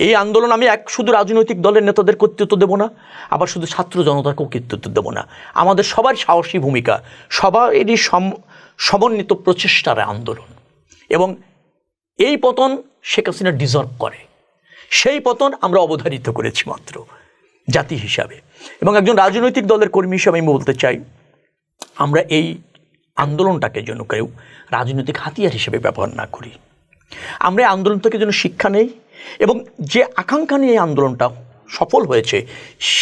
B: এই আন্দোলন আমি শুধু রাজনৈতিক দলের নেতাদের কর্তৃত্ব দেব না, আবার শুধু ছাত্র জনতাকেও কর্তৃত্ব দেব না। আমাদের সবার সাহসী ভূমিকা, সবারই সমন্বিত প্রচেষ্টার আন্দোলন। এবং এই পতন শেখ হাসিনা ডিজার্ভ করে, সেই পতন আমরা অবধারিত করেছি মাত্র জাতি হিসাবে। এবং একজন রাজনৈতিক দলের কর্মী হিসাবে আমি বলতে চাই, আমরা এই আন্দোলনটাকে যেন কেউ রাজনৈতিক হাতিয়ার হিসেবে ব্যবহার না করি। আমরা এই আন্দোলন থেকে যেন শিক্ষা নেই, এবং যে আকাঙ্ক্ষা নিয়ে এই আন্দোলনটা সফল হয়েছে,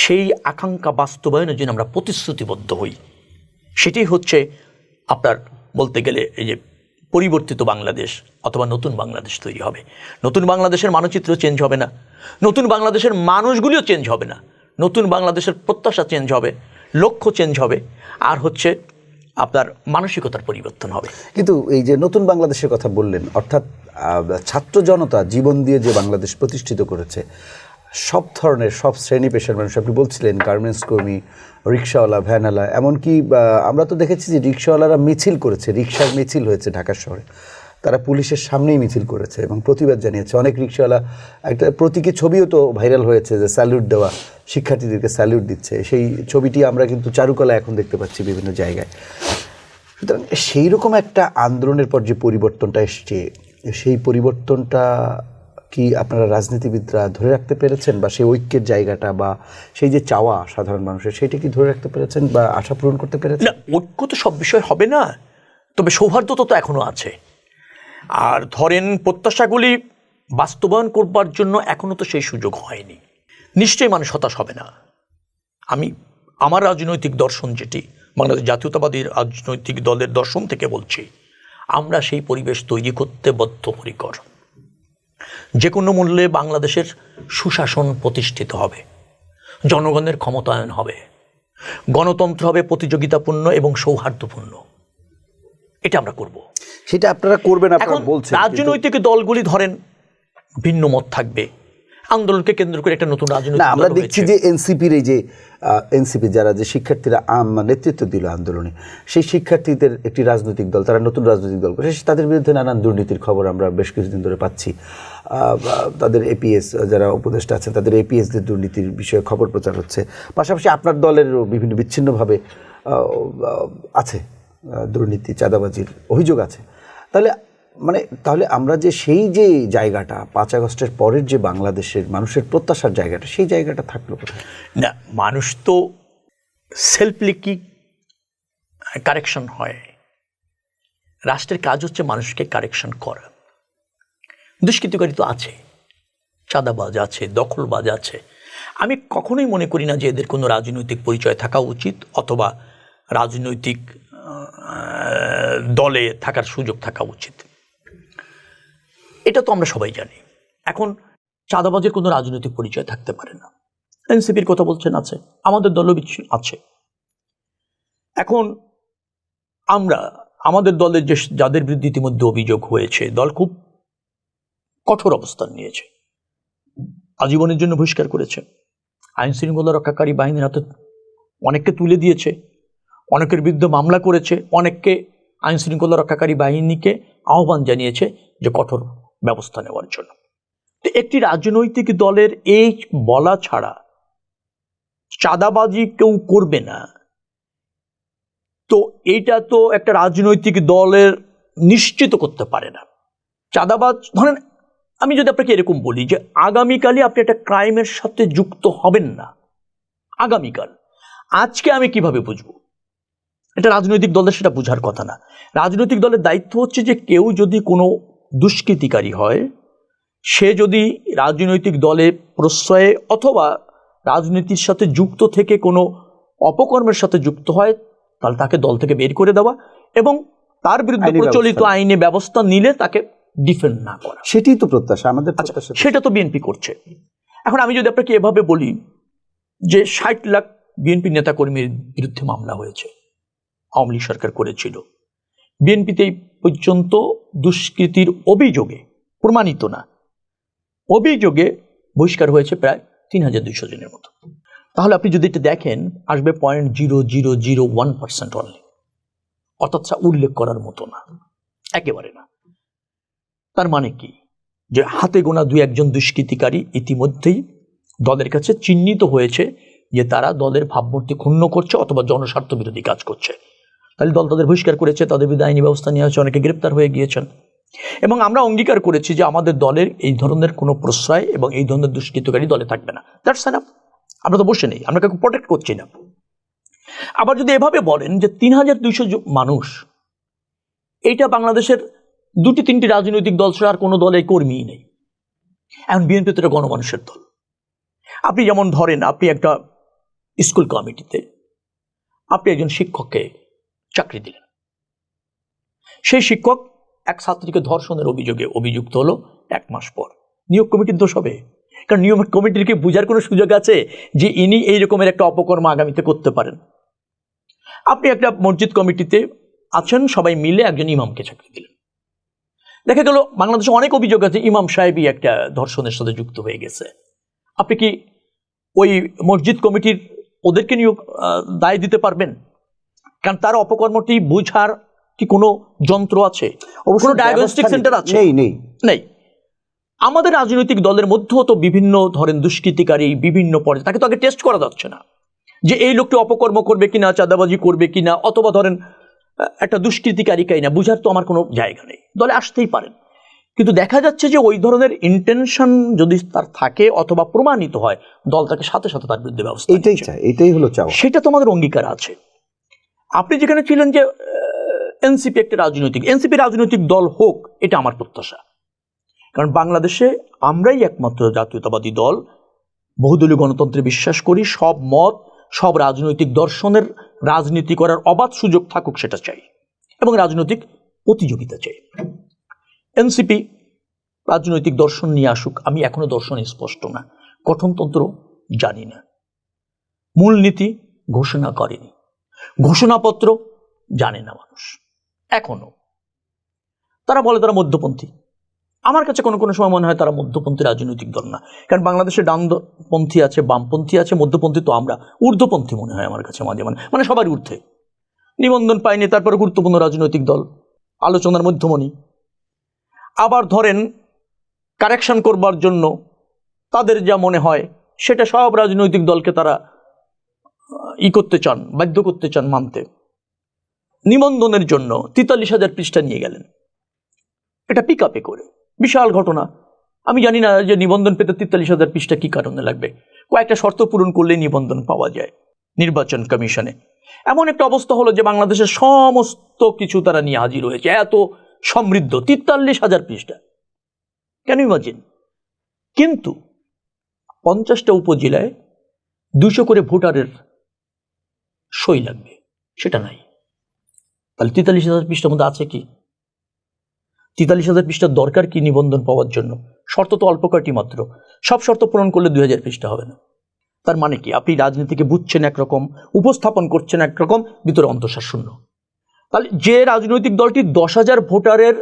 B: সেই আকাঙ্ক্ষা বাস্তবায়নের জন্য আমরা প্রতিশ্রুতিবদ্ধ হই। সেটাই হচ্ছে আপনার বলতে গেলে এই যে পরিবর্তিত বাংলাদেশ অথবা নতুন বাংলাদেশ তৈরি হবে। নতুন বাংলাদেশের মানচিত্র চেঞ্জ হবে না, নতুন বাংলাদেশের মানুষগুলিও চেঞ্জ হবে না, নতুন বাংলাদেশের প্রত্যাশা চেঞ্জ হবে, লক্ষ্য চেঞ্জ হবে, আর হচ্ছে আপনার মানসিকতার পরিবর্তন হবে।
A: কিন্তু এই যে নতুন বাংলাদেশের কথা বললেন, অর্থাৎ ছাত্র জনতা জীবন দিয়ে যে বাংলাদেশ প্রতিষ্ঠিত করেছে, সব ধরনের সব শ্রেণী পেশার মানুষ, আপনি বলছিলেন গার্মেন্টস কর্মী, রিক্সাওয়ালা, ভ্যানওয়ালা, এমনকি আমরা তো দেখেছি যে রিক্সাওয়ালারা মিছিল করেছে, রিক্সার মিছিল হয়েছে ঢাকা শহরে, তারা পুলিশের সামনেই মিছিল করেছে এবং প্রতিবাদ জানিয়েছে। অনেক রিক্সাওয়ালা, একটা প্রতীকী ছবিও তো ভাইরাল হয়েছে যে স্যালুট দেওয়া, শিক্ষার্থীদেরকে স্যালুট দিচ্ছে, সেই ছবিটি আমরা কিন্তু চারুকলা এখন দেখতে পাচ্ছি বিভিন্ন জায়গায়। সুতরাং সেই রকম একটা আন্দোলনের পর যে পরিবর্তনটা এসছে, সেই পরিবর্তনটা কি আপনারা রাজনীতিবিদরা ধরে রাখতে পেরেছেন, বা সেই ঐক্যের জায়গাটা বা সেই যে চাওয়া সাধারণ মানুষের, সেইটা কি ধরে রাখতে পেরেছেন বা আশা পূরণ করতে পেরেছেন?
B: না, ঐক্য তো সব বিষয় হবে না, তবে সৌহার্দ্যতা তো এখনো আছে। আর ধরেন প্রত্যাশাগুলি বাস্তবায়ন করবার জন্য এখনো তো সেই সুযোগ হয়নি। নিশ্চয়ই মানুষ হতাশ হবে না। আমার রাজনৈতিক দর্শন যেটি, বাংলাদেশ জাতীয়তাবাদী রাজনৈতিক দলের দর্শন থেকে বলছি, আমরা সেই পরিবেশ তৈরি করতে বদ্ধপরিকর। যে কোনো মূল্যে বাংলাদেশের সুশাসন প্রতিষ্ঠিত হবে, জনগণের ক্ষমতায়ন হবে, গণতন্ত্র হবে প্রতিযোগিতাপূর্ণ এবং সৌহার্দ্যপূর্ণ। এটা আমরা করব।
A: সেটা আপনারা করবেন,
B: এখন
A: আপনারা বলছেন।
B: রাজনৈতিক দলগুলি ধরেন ভিন্ন মত থাকবে, আন্দোলনকে কেন্দ্র করে একটা নতুন
A: না,
B: রাজনৈতিক
A: আমরা
B: দল
A: দেখছি
B: হয়েছে।
A: যে এনসিপির এই যে এনসিপি যারা যে শিক্ষার্থীরা নেতৃত্ব দিল আন্দোলনে, সেই শিক্ষার্থীদের একটি রাজনৈতিক দল, তারা নতুন রাজনৈতিক দল করে, তাদের বিরুদ্ধে নানান দুর্নীতির খবর আমরা বেশ কিছুদিন ধরে পাচ্ছি। তাদের এপিএস যারা উপদেষ্টা আছেন, তাদের এপিএসদের দুর্নীতির বিষয়ে খবর প্রচার হচ্ছে। পাশাপাশি আপনার দলেরও বিভিন্ন বিচ্ছিন্নভাবে আছে দুর্নীতি, চাঁদাবাজির অভিযোগ আছে। তাহলে আমরা যে সেই যে জায়গাটা 5 আগস্টের পরের যে বাংলাদেশের মানুষের প্রত্যাশার জায়গাটা, সেই জায়গাটা থাকলো কোথায়?
B: না, মানুষ তো সেলফলি কি কারেকশন হয়? রাষ্ট্রের কাজ হচ্ছে মানুষকে কারেকশন করা। দুষ্কৃতিকারী তো আছে, চাঁদাবাজ আছে, দখলবাজ আছে। আমি কখনোই মনে করি না যে এদের কোনো রাজনৈতিক পরিচয় থাকা উচিত অথবা রাজনৈতিক দলে থাকার সুযোগ থাকা উচিত। এটা তো আমরা সবাই জানি। এখন চাঁদাবাজের কোনো রাজনৈতিক পরিচয় থাকতে পারে না। এনসিপির কথা বলছেন আছে, আমাদের দলও আছে। এখন আমরা আমাদের দলের যাদের বিরুদ্ধে ইতিমধ্যে অভিযোগ হয়েছে, দল খুব কঠোর অবস্থান নিয়েছে, আজীবনের জন্য বহিষ্কার করেছে, আইন শৃঙ্খলা রক্ষাকারী বাহিনীর হাতে অনেককে তুলে দিয়েছে, অনেকের বিরুদ্ধে মামলা করেছে, অনেককে আইন শৃঙ্খলা রক্ষাকারী বাহিনীকে আহ্বান জানিয়েছে যে কঠোর ব্যবস্থা নেওয়ার জন্য। তো একটি রাজনৈতিক দলের এই বলা ছাড়া চাঁদাবাজি কেউ করবে না, তো এইটা তো একটা রাজনৈতিক দলের নিশ্চিত করতে পারে না। চাঁদাবাজ ধরেন, আমি যদি আপনাকে এরকম বলি যে আগামীকালই আপনি একটা ক্রাইমের সাথে যুক্ত হবেন না, আগামীকাল, আজকে আমি কিভাবে বুঝবো? এটা রাজনৈতিক দলের সেটা বোঝার কথা না। রাজনৈতিক দলের দায়িত্ব হচ্ছে যে কেউ যদি কোনো দুষ্কৃতিকারী হয়, সে যদি রাজনৈতিক দলে প্রশ্রয়ে অথবা রাজনীতির সাথে যুক্ত থেকে কোনো অপকর্মের সাথে যুক্ত হয়, তাহলে তাকে দল থেকে বের করে দেওয়া এবং তার বিরুদ্ধে প্রচলিত আইনি ব্যবস্থা নিলে তাকে ডিফেন্ড না করা।
A: সেটাই তো প্রত্যাশা আমাদের।
B: সেটা তো বিএনপি করছে। এখন আমি যদি আপনাকে এভাবে বলি যে 60 লাখ বিএনপি নেতাকর্মীর বিরুদ্ধে মামলা হয়েছে, আওয়ামী লীগ সরকার করেছিল, বিএনপিতে পর্যন্ত দুষ্কৃতির অভিযোগে, প্রমাণিত না, অভিযোগে বহিষ্কার হয়েছে প্রায় 3200 জনের মতো। তাহলে আপনি যদি এটা দেখেন, আসবে 0.0001% অনলি, অর্থাৎ উল্লেখ করার মতো না, একেবারে না। তার মানে কি? যে হাতে গোনা 2-1 দুষ্কৃতিকারী ইতিমধ্যেই দলের কাছে চিহ্নিত হয়েছে যে তারা দলের ভাবমূর্তি ক্ষুণ্ণ করছে অথবা জনস্বার্থ বিরোধী কাজ করছে। তাহলে দল তাদের বহিষ্কার করেছে, তাদের বিরুদ্ধে আইনি ব্যবস্থা নেওয়া হয়েছে, অনেকে গ্রেপ্তার হয়ে গিয়েছেন। এবং আমরা অঙ্গীকার করেছি যে আমাদের দলের এই ধরনের কোনো প্রশ্রয় এবং এই ধরনের দুষ্কৃতকারী দলে থাকবে না। That's enough. আমরা তো বসে নেই, আমরা কাউকে প্রোটেক্ট করছি না। আবার যদি এভাবে বলেন যে 3200 মানুষ, এইটা বাংলাদেশের 2-3টি রাজনৈতিক দল ছাড়া আর কোনো দলে কর্মীই নেই। এখন বিএনপি তো একটা গণমানুষের দল। আপনি যেমন ধরেন, আপনি একটা স্কুল কমিটিতে আপনি একজন শিক্ষককে চাকরি দিলেন, সেই শিক্ষক এক ছাত্রীকে ধর্ষণের অভিযোগে অভিযুক্ত হলো 1 মাস পর, নিয়োগ কমিটির দোষ হবে? কারণ নিয়োগ কমিটির কি বোঝার কোনো সুযোগ আছে যে ইনি এই রকমের একটা অপকর্ম আগামীতে করতে পারেন? আপনি একটা মসজিদ কমিটিতে আছেন, সবাই মিলে একজন ইমামকে চাকরি দিলেন, দেখা গেল বাংলাদেশে অনেক অভিযোগ আছে ইমাম সাহেবই একটা ধর্ষণের সাথে যুক্ত হয়ে গেছে। আপনি কি ওই মসজিদ কমিটির ওদেরকে নিয়োগ দায় দিতে পারবেন? কারণ তার অপকর্মটি বোঝার কি কোনো যন্ত্র আছে? কোনো ডায়াগনস্টিক সেন্টার আছে? নেই। আমাদের রাজনৈতিক দলের মধ্যেও তো বিভিন্ন ধরেন দুষ্কৃতিকারী বিভিন্ন পর্যায়ে, তাকে তো আগে টেস্ট করা যাচ্ছে না যে এই লোকটি অপকর্ম করবে কিনা, চাঁদাবাজি করবে কিনা, অথবা ধরেন একটা দুষ্কৃতিকারী কিনা, বুঝার তো আমার কোনো জায়গা নেই। দলে আসতেই পারেন, কিন্তু দেখা যাচ্ছে যে ওই ধরনের ইন্টেনশন যদি তার থাকে অথবা প্রমাণিত হয়, দল তাকে সাথে সাথে তার বিরুদ্ধে ব্যবস্থা নিচ্ছে।
A: এটাই হলো চাওয়া।
B: সেটা তো আমাদের অঙ্গীকার আছে। আপনি যেখানে ছিলেন যে এনসিপি একটা এনসিপি রাজনৈতিক দল হোক, এটা আমার প্রত্যাশা। কারণ বাংলাদেশে আমরাই একমাত্র জাতীয়তাবাদী দল, বহুদলীয় গণতন্ত্রে বিশ্বাস করি, সব মত সব রাজনৈতিক দর্শনের রাজনীতি করার অবাধ সুযোগ থাকুক সেটা চাই, এবং রাজনৈতিক প্রতিযোগিতা চাই। এনসিপি রাজনৈতিক দর্শন নিয়ে আসুক, আমি এখনো দর্শনে স্পষ্ট না, গঠনতন্ত্র জানি না, মূলনীতি ঘোষণা করেনি, ঘোষণাপত্র জানে না মানুষ এখনো। তারা বলে তারা মধ্যপন্থী। আমার কাছে কোনো কোনো সময় মনে হয় তারা মধ্যপন্থী রাজনৈতিক দল না, কারণ বাংলাদেশে ডানপন্থী আছে, বামপন্থী আছে, মধ্যপন্থী তো আমরা, ঊর্ধ্বপন্থী মনে হয় আমার কাছে মাঝে মাঝে, মানে সবার ঊর্ধ্বে। নিবন্ধন পায়নি, তারপরে গুরুত্বপূর্ণ রাজনৈতিক দল, আলোচনার মধ্যমণি। আবার ধরেন কারেকশন করবার জন্য তাদের যা মনে হয় সেটা সব রাজনৈতিক দলকে তারা করতে চান, বাধ্য করতে চান মানতে। নিবন্ধনের জন্য ৪৩,০০০ পৃষ্ঠা নিয়ে গেলেন, এটা পিক আপে করে, বিশাল ঘটনা। আমি জানি না যে নিবন্ধন পেতে ৪৩,০০০ পৃষ্ঠা কি কারণে লাগবে, কয়েকটা শর্ত পূরণ করলে নিবন্ধন পাওয়া যায় নির্বাচন কমিশনে। এমন একটা অবস্থা হলো যে বাংলাদেশের সমস্ত কিছু তারা নিয়ে হাজির হয়েছে, এত সমৃদ্ধ ৪৩,০০০ পৃষ্ঠা, কেন ইমাজিন। কিন্তু ৫০টা উপজেলায় ২০০ করে ভোটারের সই লাগবে, সেটা নাই। তাহলে ৪৩,০০০ পৃষ্ঠার মধ্যে আছে কি? ৪৩,০০০ পৃষ্ঠার দরকার কি নিবন্ধন পাওয়ার জন্য? শর্ত তো অল্প কয়টি মাত্র, সব শর্ত পূরণ করলে ২০০০ পৃষ্ঠা হবে না। তার মানে কি? আপনি রাজনীতিকে বুঝছেন একরকম, উপস্থাপন করছেন একরকম, ভিতরে অন্তঃসার শূন্য। তাহলে যে রাজনৈতিক দলটি ১০,০০০ ভোটারের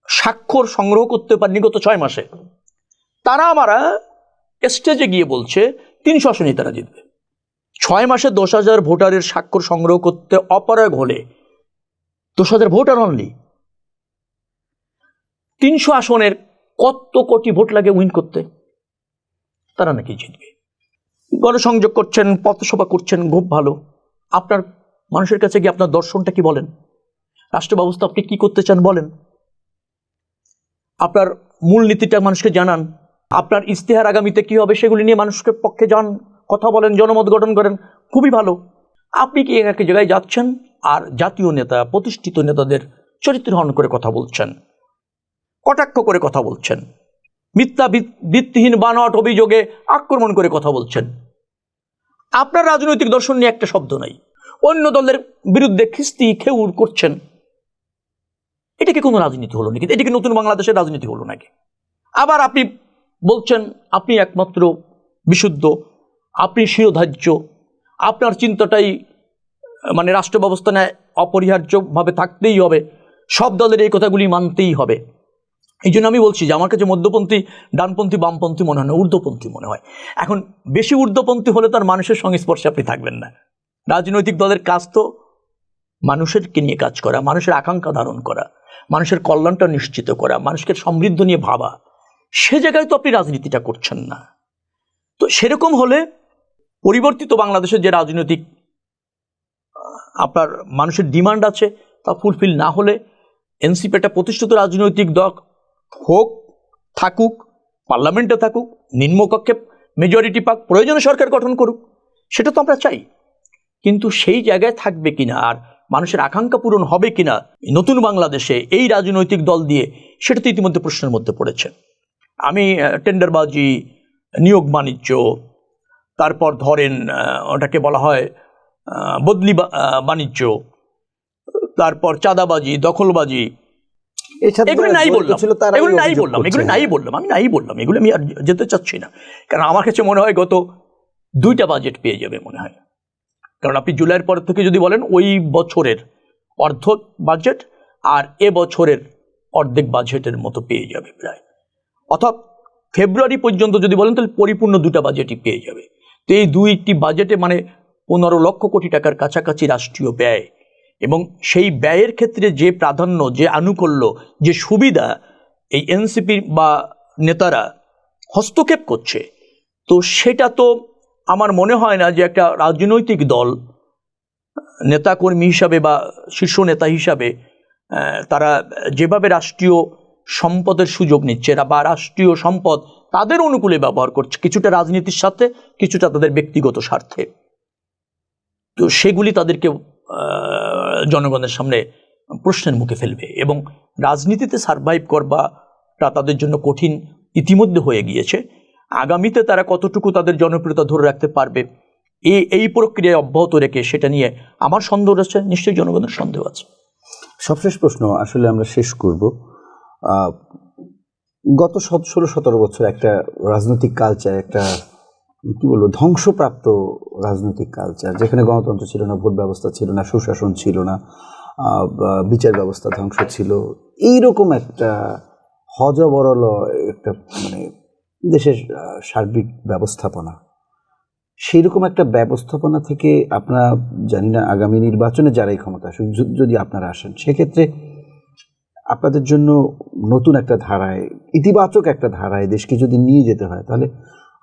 B: স্বাক্ষর সংগ্রহ করতে পারেনি গত ৬ মাসে, তারা আমরা স্টেজে গিয়ে বলছে ৩০০ আসনেই তারা জিতবে। ৬ মাসে ১০,০০০ ভোটারের স্বাক্ষর সংগ্রহ করতে অপারগ হলে, ১০,০০০ ভোটার অনলি, ৩০০ আসনের কত কোটি ভোট লাগে উইন করতে, তারা নাকি জিতবে। গণসংযোগ করছেন, পথসভা করছেন, খুব ভালো। আপনার মানুষের কাছে গিয়ে আপনার দর্শনটা কি বলেন, রাষ্ট্র ব্যবস্থা আপনি কি করতে চান বলেন, আপনার মূলনীতিটা মানুষকে জানান, আপনার ইস্তেহার আগামীতে কি হবে সেগুলি নিয়ে মানুষকে পক্ষে যান, কথা বলেন, জনমত গঠন করেন, খুবই ভালো। আপনি কি এক এক জায়গায় যাচ্ছেন আর জাতীয় নেতা, প্রতিষ্ঠিত নেতাদের চরিত্র হনন করে কথা বলছেন, কটাক্ষ করে কথা বলছেন, মিথ্যা ভিত্তিহীন বানোয়াট অভিযোগে আক্রমণ করে কথা বলছেন। আপনার রাজনৈতিক দর্শন নিয়ে একটা শব্দ নাই, অন্য দলের বিরুদ্ধে খিস্তি খেউর করছেন। এটা কি কোনো রাজনীতি হলো নাকি? এটা কি নতুন বাংলাদেশের রাজনীতি হলো নাকি? আবার আপনি বলছেন আপনি একমাত্র বিশুদ্ধ, আপনি শিরোধার্য, আপনার চিন্তাটাই মানে রাষ্ট্র ব্যবস্থা নেয় অপরিহার্যভাবে থাকতেই হবে, সব দলের এই কথাগুলি মানতেই হবে। এই জন্য আমি বলছি যে আমার কাছে মধ্যপন্থী, ডানপন্থী, বামপন্থী মনে হয় না, ঊর্ধ্বপন্থী মনে হয়। এখন বেশি ঊর্ধ্বপন্থী হলে তার মানুষের সংস্পর্শে আপনি থাকবেন না। রাজনৈতিক দলের কাজ তো মানুষেরকে নিয়ে কাজ করা, মানুষের আকাঙ্ক্ষা ধারণ করা, মানুষের কল্যাণটা নিশ্চিত করা, মানুষকে সমৃদ্ধ নিয়ে ভাবা। সে জায়গায় তো আপনি রাজনীতিটা করছেন না। তো সেরকম হলে পরিবর্তিত বাংলাদেশের যে রাজনৈতিক আপনার মানুষের ডিমান্ড আছে তা ফুলফিল না হলে এনসিপি একটা প্রতিষ্ঠিত রাজনৈতিক দল হোক, থাকুক, পার্লামেন্টে থাকুক, নিম্নকক্ষে মেজরিটি পাক, প্রয়োজনে সরকার গঠন করুক, সেটা তো আমরা চাই। কিন্তু সেই জায়গায় থাকবে কিনা আর মানুষের আকাঙ্ক্ষা পূরণ হবে কিনা নতুন বাংলাদেশে এই রাজনৈতিক দল দিয়ে, সেটা তো ইতিমধ্যে প্রশ্নের মধ্যে পড়েছে। আমি টেন্ডারবাজি, নিয়োগ বাণিজ্য, তারপর ধরেন ওটাকে বলা হয় বদলি বাণিজ্য, তারপর চাঁদাবাজি, দখলবাজি, এগুলো নাই বললাম, এগুলো আমি আর যেতে চাচ্ছি না। কারণ আমার কাছে মনে হয় গত 2টা বাজেট পেয়ে যাবে মনে হয়। কারণ আপনি জুলাইয়ের পর থেকে যদি বলেন ওই বছরের অর্ধ বাজেট আর এ বছরের অর্ধেক বাজেটের মতো পেয়ে যাবে প্রায়, অর্থাৎ ফেব্রুয়ারি পর্যন্ত যদি বলেন তাহলে পরিপূর্ণ 2টা বাজেটই পেয়ে যাবে। তো এই 2টি বাজেটে মানে 15 লক্ষ কোটি টাকার কাছাকাছি রাষ্ট্রীয় ব্যয়, এবং সেই ব্যয়ের ক্ষেত্রে যে প্রাধান্য, যে আনুকূল্য, যে সুবিধা এই এনসিপি বা নেতারা হস্তক্ষেপ করছে, তো সেটা তো আমার মনে হয় না যে একটা রাজনৈতিক দল নেতাকর্মী হিসাবে বা শীর্ষ নেতা হিসাবে তারা যেভাবে রাষ্ট্রীয় সম্পদের সুযোগ নিচ্ছে বা রাষ্ট্রীয় সম্পদ তাদের অনুকূলে ব্যবহার করছে, কিছুটা রাজনীতির সাথে, কিছুটা তাদের ব্যক্তিগত স্বার্থে, তো সেগুলি তাদেরকে জনগণের সামনে প্রশ্নের মুখে ফেলবে এবং রাজনীতিতে সারভাইভ করবাটা তাদের জন্য কঠিন ইতিমধ্যে হয়ে গিয়েছে। আগামীতে তারা কতটুকু তাদের জনপ্রিয়তা ধরে রাখতে পারবে এই প্রক্রিয়ায় অব্যাহত রেখে, সেটা নিয়ে আমার সন্দেহ আছে, নিশ্চয়ই জনগণের সন্দেহ আছে।
A: সবশেষ প্রশ্ন আসলে আমরা শেষ করব। গত 16-17 বছর একটা রাজনৈতিক কালচার, একটা কি বলবো ধ্বংসপ্রাপ্ত রাজনৈতিক কালচার, যেখানে গণতন্ত্র ছিল না, ভোট ব্যবস্থা ছিল না, সুশাসন ছিল না, বিচার ব্যবস্থা ধ্বংস ছিল, এইরকম একটা হযবরল একটা মানে দেশের সার্বিক ব্যবস্থাপনা, সেই রকম একটা ব্যবস্থাপনা থেকে আপনারা জানি না আগামী নির্বাচনে যারাই ক্ষমতা আসুক, যদি আপনারা আসেন, সেক্ষেত্রে আপনাদের জন্য নতুন একটা ধারায়, ইতিবাচক একটা ধারায় দেশকে যদি নিয়ে যেতে হয়, তাহলে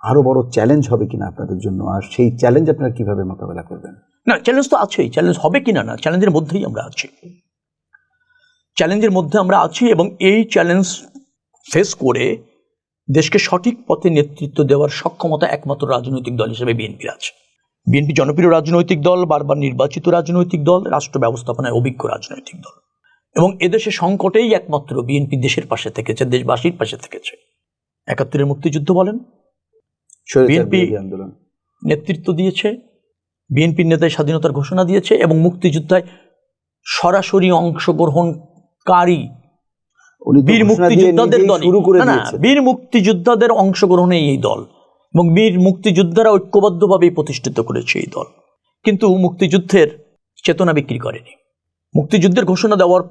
A: আরো বড় চ্যালেঞ্জ হবে কিনা আপনাদের জন্য, আর সেই চ্যালেঞ্জ আপনারা কিভাবে মোকাবেলা করবেন?
B: না, চ্যালেঞ্জ তো আছেই। চ্যালেঞ্জ হবে কিনা না, চ্যালেঞ্জের মধ্যেই আমরা আছি। চ্যালেঞ্জের মধ্যে আমরা আছি এবং এই চ্যালেঞ্জ ফেস করে দেশকে সঠিক পথে নেতৃত্ব দেওয়ার সক্ষমতা একমাত্র রাজনৈতিক দল হিসেবে বিএনপির আছে। বিএনপি জনপ্রিয় রাজনৈতিক দল, বারবার নির্বাচিত রাজনৈতিক দল, রাষ্ট্র ব্যবস্থাপনায় অভিজ্ঞ রাজনৈতিক দল, এবং এদেশে সংকটেই একমাত্র বিএনপি দেশের পাশে থেকেছে, দেশবাসীর পাশে থেকেছে। ৭১-এর মুক্তিযুদ্ধ বলেন, বিএনপি
A: আন্দোলন
B: নেতৃত্ব দিয়েছে, বিএনপির নেতায় স্বাধীনতার ঘোষণা দিয়েছে এবং মুক্তিযুদ্ধে সরাসরি অংশগ্রহণকারী বীর মুক্তিযোদ্ধাদের দল, বীর মুক্তিযোদ্ধাদের অংশগ্রহণে এই দল, এবং বীর মুক্তিযোদ্ধারা ঐক্যবদ্ধভাবে প্রতিষ্ঠিত করেছে এই দল। কিন্তু মুক্তিযুদ্ধের চেতনা বিক্রি করেনি। মুক্তিযুদ্ধের ঘোষণা দেওয়ার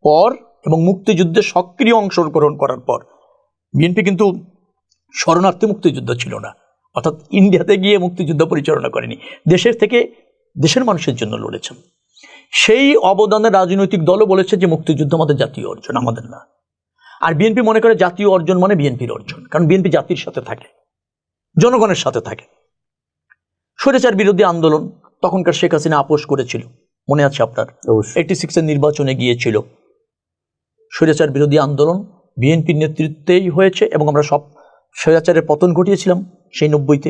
B: পর এবং মুক্তিযুদ্ধে সক্রিয় অংশগ্রহণ করার পর বিএনপি কিন্তু শরণার্থী মুক্তিযুদ্ধ ছিল না, অর্থাৎ ইন্ডিয়াতে গিয়ে মুক্তিযুদ্ধ পরিচালনা করেনি, দেশের থেকে দেশের মানুষের জন্য লড়েছেন। সেই অবদানের রাজনৈতিক দলও বলেছে যে মুক্তিযুদ্ধ আমাদের জাতীয় অর্জন, আমাদের না। আর বিএনপি মনে করে জাতীয় অর্জন মানে বিএনপির অর্জন, কারণ বিএনপি জাতির সাথে থাকে, জনগণের সাথে থাকে। স্বৈরাচার বিরোধী আন্দোলন, তখনকার শেখ হাসিনা আপোষ করেছিল, মনে আছে আপনার, 86-এর নির্বাচনে গিয়েছিল। স্বৈরাচার বিরোধী আন্দোলন বিএনপির নেতৃত্বেই হয়েছে এবং আমরা সব স্বৈরাচারের পতন ঘটিয়েছিলাম সেই 90-তে,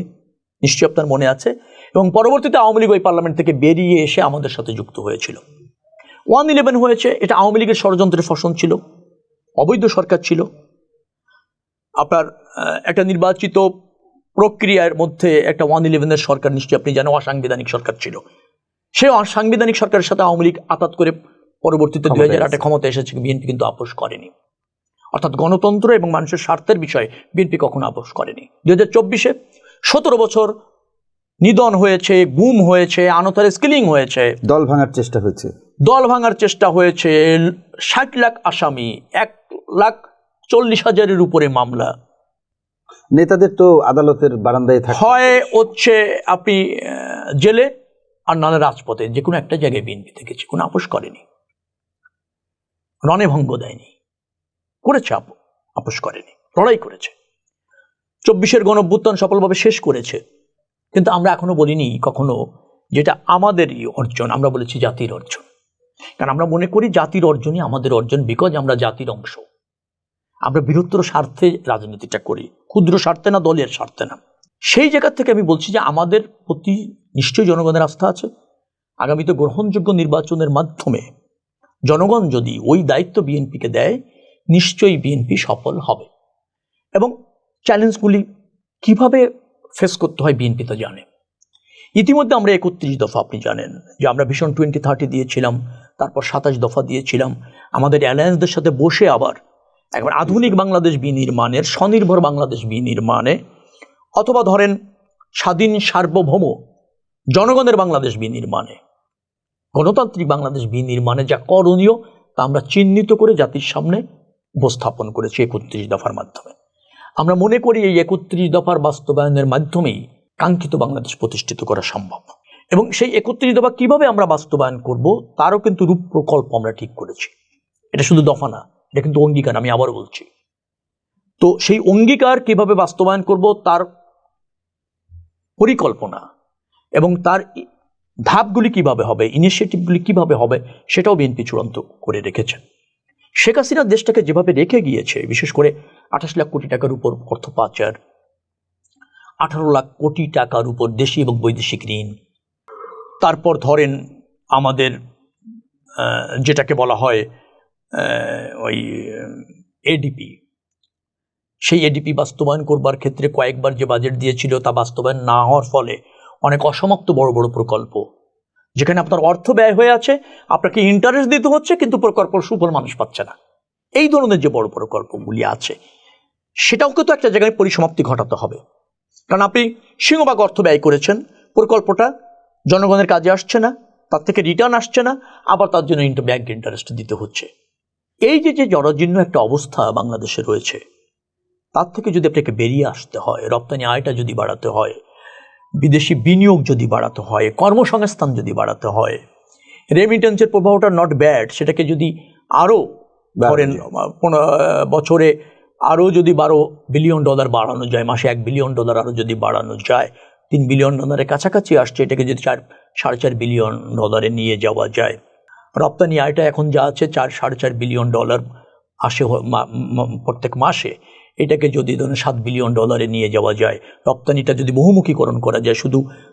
B: নিশ্চয়ই আপনার মনে আছে। এবং পরবর্তীতে আওয়ামী লীগ ওই পার্লামেন্ট থেকে বেরিয়ে এসে আমাদের সাথে যুক্ত হয়েছিল। 1-11 হয়েছে, এটা আওয়ামী লীগের ষড়যন্ত্রের ফসল ছিল, অবৈধ সরকার ছিল। আপনার একটা নির্বাচিত প্রক্রিয়ার মধ্যে একটা 1-11-এর সরকার, নিশ্চয়ই আপনি জানেন, অসাংবিধানিক সরকার ছিল। সেই অসাংবিধানিক সরকারের সাথে আওয়ামী লীগ আঘাত করে পরবর্তীতে 2008-এ ক্ষমতা এসেছে, বিএনপি কিন্তু আপোষ করেনি। অর্থাৎ গণতন্ত্র এবং মানুষের স্বার্থের বিষয়ে বিএনপি কখনো আপোষ করেনি। 2024-এ 17 বছর নিধন হয়েছে, গুম হয়েছে, আনতার স্কিলিং হয়েছে,
A: দল ভাঙার চেষ্টা হয়েছে,
B: 60 লাখ আসামি, 1,40,000-এর উপরে মামলা,
A: নেতাদের তো আদালতের বারান্দায়
B: হয় হচ্ছে আপনি জেলে আর নানা রাজপথে, যে কোনো একটা জায়গায় বিএনপি থেকেছে, কোনো আপোষ করেনি, রণে ভঙ্গ দেয়নি, করেছে আপোষ করেনি, লড়াই করেছে। 24-এর গণঅভ্যুত্থান সফলভাবে শেষ করেছে। কিন্তু আমরা এখনো বলিনি কখনো যেটা আমাদেরই অর্জন, আমরা বলেছি জাতির অর্জন। কারণ আমরা মনে করি জাতির অর্জনই আমাদের অর্জন, বিকজ আমরা জাতির অংশ। আমরা বৃহত্তর স্বার্থে রাজনীতিটা করি, ক্ষুদ্র স্বার্থে না, দলের স্বার্থে না। সেই জায়গা থেকে আমি বলছি যে আমাদের প্রতি নিশ্চয়ই জনগণের আস্থা আছে। আগামীতে গ্রহণযোগ্য নির্বাচনের মাধ্যমে জনগণ যদি ওই দায়িত্ব বিএনপিকে দেয়, নিশ্চয়ই বিএনপি সফল হবে। এবং চ্যালেঞ্জগুলি কিভাবে ফেস করতে হয় বিএনপি তো জানে। ইতিমধ্যে আমরা 31 দফা, আপনি জানেন যে আমরা ভিশন 2030 দিয়েছিলাম, তারপর 27 দফা দিয়েছিলাম। আমাদের অ্যালায়েন্সদের সাথে বসে আবার একবার আধুনিক বাংলাদেশ বিনির্মাণের, স্বনির্ভর বাংলাদেশ বিনির্মাণে, অথবা ধরেন স্বাধীন সার্বভৌম জনগণের বাংলাদেশ বিনির্মাণে, গণতান্ত্রিক বাংলাদেশ বিনির্মাণে যা করণীয় তা আমরা চিহ্নিত করে জাতির সামনে উপস্থাপন করেছি 31 দফার মাধ্যমে। আমরা মনে করি এই 31 দফার বাস্তবায়নের মাধ্যমেই কাঙ্ক্ষিত বাংলাদেশ প্রতিষ্ঠিত করা সম্ভব। এবং সেই 31 দফা কিভাবে আমরা বাস্তবায়ন করব তারও কিন্তু রূপপ্রকল্প আমরা ঠিক করেছি। এটা শুধু দফা না, এটা কিন্তু অঙ্গীকার, আমি আবার বলছি। তো সেই অঙ্গীকার কিভাবে বাস্তবায়ন করব তার পরিকল্পনা এবং তার ধাপগুলি কিভাবে হবে, ইনিশিয়েটিভগুলি কিভাবে হবে, সেটাও বিএনপি চূড়ান্ত করে রেখেছে। শেখ হাসিনা দেশটাকে যেভাবে রেখে গিয়েছে, বিশেষ করে 28 লাখ কোটি টাকার উপর অর্থ পাচার, 18 লাখ কোটি টাকার উপর দেশি এবং বৈদেশিক ঋণ, তারপর ধরেন আমাদের যেটাকে বলা হয় ওই এডিপি, সেই এডিপি বাস্তবায়ন করবার ক্ষেত্রে কয়েকবার যে বাজেট দিয়েছিল তা বাস্তবায়ন না হওয়ার ফলে অনেক অসমাপ্ত বড় বড় প্রকল্প, যেখানে আপনার অর্থ ব্যয় হয়ে আছে, আপনাকে ইন্টারেস্ট দিতে হচ্ছে, কিন্তু প্রকল্পের সুফল মানুষ পাচ্ছে না। এই ধরনের যে বড় প্রকল্পগুলি আছে সেটাও কিন্তু একটা জায়গায় পরিসমাপ্তি ঘটাতে হবে। কারণ আপনি সিংহভাগ অর্থ ব্যয় করেছেন, প্রকল্পটা জনগণের কাজে আসছে না, তার থেকে রিটার্ন আসছে না, আবার তার জন্য ব্যাংক ইন্টারেস্ট দিতে হচ্ছে। এই যে জরাজীর্ণ একটা অবস্থা বাংলাদেশে রয়েছে, তার থেকে যদি আপনাকে বেরিয়ে আসতে হয়, রপ্তানি আয়টা যদি বাড়াতে হয়, বিদেশি বিনিয়োগ যদি বাড়াতে হয়, কর্মসংস্থান যদি বাড়াতে হয়, রেমিটেন্সের প্রভাবটা নট ব্যাড, সেটাকে যদি আরও ধরেন বছরে আরও যদি $12 বিলিয়ন বাড়ানো যায়, মাসে $1 বিলিয়ন আরও যদি বাড়ানো যায়, $3 বিলিয়ন কাছাকাছি আসছে, এটাকে যদি $4.5 বিলিয়ন নিয়ে যাওয়া যায়, রপ্তানি আয়টা এখন যা আছে $4.5 বিলিয়ন আসে প্রত্যেক মাসে, এটাকে যদি ধরুন $7 বিলিয়ন নিয়ে যাওয়া যায়, রপ্তানিটা যদি বহুমুখীকরণ করা যায়,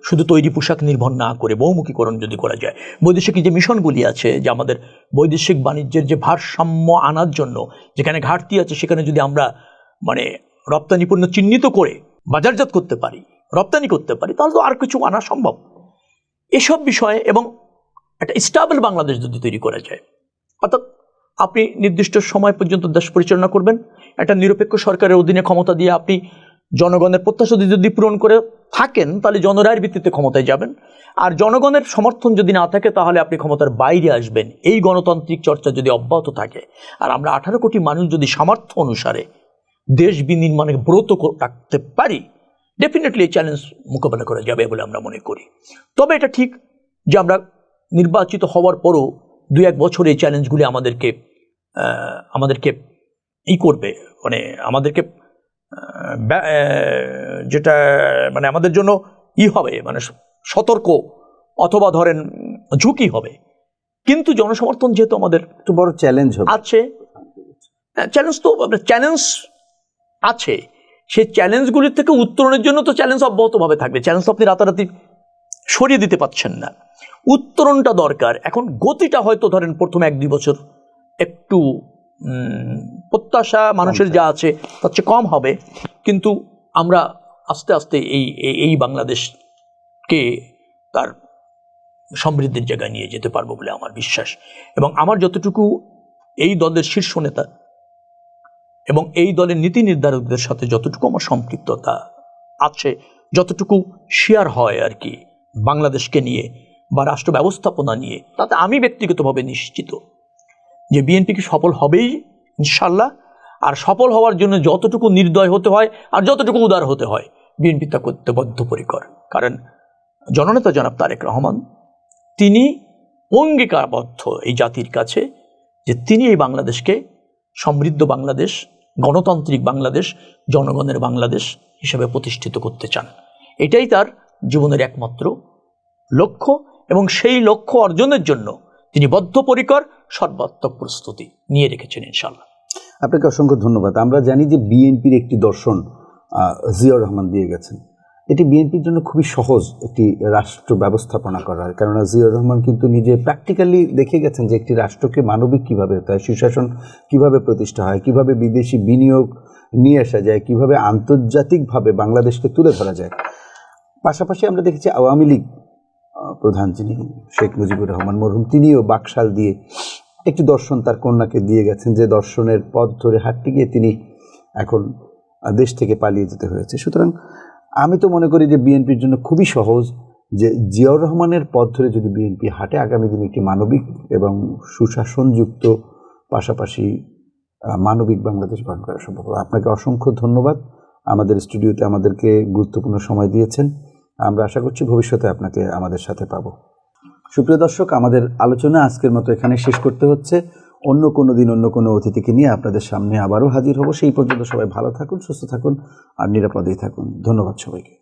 B: শুধু তৈরি পোশাক নির্ভর না করে বহুমুখীকরণ যদি করা যায়, বৈদেশিক যে মিশনগুলি আছে, যে আমাদের বৈদেশিক বাণিজ্যের যে ভারসাম্য আনার জন্য যেখানে ঘাটতি আছে, সেখানে যদি আমরা রপ্তানি পণ্য চিহ্নিত করে বাজারজাত করতে পারি, রপ্তানি করতে পারি, তাহলে তো আর কিছু আনা সম্ভব। এসব বিষয়ে এবং একটা স্টেবল বাংলাদেশ যদি তৈরি করা যায়, অর্থাৎ আপনি নির্দিষ্ট সময় পর্যন্ত দেশ পরিচালনা করবেন, একটা নিরপেক্ষ সরকারের অধীনে ক্ষমতা দিয়ে আপনি জনগণের প্রত্যাশা যদি পূরণ করে থাকেন, তাহলে জনরায়ের ভিত্তিতে ক্ষমতায় যাবেন। আর জনগণের সমর্থন যদি না থাকে, তাহলে আপনি ক্ষমতার বাইরে আসবেন। এই গণতান্ত্রিক চর্চা যদি অব্যাহত থাকে, আর আমরা 18 কোটি মানুষ যদি সামর্থ্য অনুসারে দেশ বিনির্মাণে ব্রত রাখতে পারি, ডেফিনেটলি এই চ্যালেঞ্জ মোকাবেলা করা যাবে বলে আমরা মনে করি। তবে এটা ঠিক যে আমরা নির্বাচিত হওয়ার পরও 2-1 বছর এই চ্যালেঞ্জগুলি আমাদেরকে করবে, আমাদেরকে যেটা আমাদের জন্য হবে, সতর্ক অথবা ধরেন ঝুঁকি হবে। কিন্তু জনসমর্থন যেহেতু আমাদের
A: একটু বড় চ্যালেঞ্জ
B: আছে, চ্যালেঞ্জ আছে, সেই চ্যালেঞ্জগুলির থেকে উত্তরণের জন্য তো চ্যালেঞ্জ অব্যাহতভাবে থাকবে। চ্যালেঞ্জ আপনি রাতারাতি সরিয়ে দিতে পারছেন না, উত্তরণটা দরকার। এখন গতিটা হয়তো ধরেন প্রথম 1-2 বছর একটু প্রত্যাশা মানুষের যা আছে তার চেয়ে কম হবে, কিন্তু আমরা আস্তে আস্তে এই বাংলাদেশকে তার সমৃদ্ধির জায়গায় নিয়ে যেতে পারবো বলে আমার বিশ্বাস। এবং আমার যতটুকু এই দলের শীর্ষ নেতা এবং এই দলের নীতি নির্ধারকদের সাথে যতটুকু আমার সম্পৃক্ততা আছে, যতটুকু শেয়ার হয় আর কি বাংলাদেশকে নিয়ে বা রাষ্ট্র ব্যবস্থাপনা নিয়ে, তাতে আমি ব্যক্তিগতভাবে নিশ্চিত যে বিএনপি কি সফল হবেই ইনশাল্লাহ। আর সফল হওয়ার জন্য যতটুকু নির্দয় হতে হয় আর যতটুকু উদার হতে হয়, বিএনপি তা করতে বদ্ধপরিকর। কারণ জননেতা জনাব তারেক রহমান, তিনি অঙ্গীকারবদ্ধ এই জাতির কাছে যে তিনি এই বাংলাদেশকে সমৃদ্ধ বাংলাদেশ, গণতান্ত্রিক বাংলাদেশ, জনগণের বাংলাদেশ হিসেবে প্রতিষ্ঠিত করতে চান। এটাই তার জীবনের একমাত্র লক্ষ্য, এবং সেই লক্ষ্য অর্জনের জন্য তিনি বদ্ধপরিকর, সর্বাত্মক প্রস্তুতি নিয়ে রেখেছেন ইনশাআল্লাহ।
A: আপনাকে অসংখ্য ধন্যবাদ। আমরা জানি যে বিএনপির একটি দর্শন জিয়াউর রহমান দিয়ে গেছেন। এটি বিএনপির জন্য খুবই সহজ একটি রাষ্ট্র ব্যবস্থাপনা করা, কেননা জিয়াউর রহমান কিন্তু নিজে প্র্যাকটিক্যালি দেখে গেছেন যে একটি রাষ্ট্রকে মানবিক কীভাবে হতে হয়, সুশাসন কীভাবে প্রতিষ্ঠা হয়, কীভাবে বিদেশি বিনিয়োগ নিয়ে আসা যায়, কীভাবে আন্তর্জাতিকভাবে বাংলাদেশকে তুলে ধরা যায়। পাশাপাশি আমরা দেখেছি আওয়ামী লীগ প্রধান যিনি শেখ মুজিবুর রহমান মরহুম, তিনিও বাকশাল দিয়ে একটি দর্শন তার কন্যাকে দিয়ে গেছেন, যে দর্শনের পথ ধরে হাঁটতে গিয়ে তিনি এখন দেশ থেকে পালিয়ে যেতে হয়েছে। সুতরাং আমি তো মনে করি যে বিএনপির জন্য খুবই সহজ যে জিয়াউর রহমানের পথ ধরে যদি বিএনপি হাঁটে, আগামী দিনে একটি মানবিক এবং সুশাসনযুক্ত পাশাপাশি মানবিক বাংলাদেশ গঠন করা সম্ভব। আপনাকে অসংখ্য ধন্যবাদ, আমাদের স্টুডিওতে আমাদেরকে গুরুত্বপূর্ণ সময় দিয়েছেন। আমরা আশা করছি ভবিষ্যতে আপনাকে আমাদের সাথে পাবো। সুপ্রিয় দর্শক, আমাদের আলোচনা আজকের মতো এখানে শেষ করতে হচ্ছে। অন্য কোনো দিন অন্য কোনো অতিথিকে নিয়ে আপনাদের সামনে আবারও হাজির হব। সেই পর্যন্ত সবাই ভালো থাকুন, সুস্থ থাকুন আর নিরাপদেই থাকুন। ধন্যবাদ সবাইকে।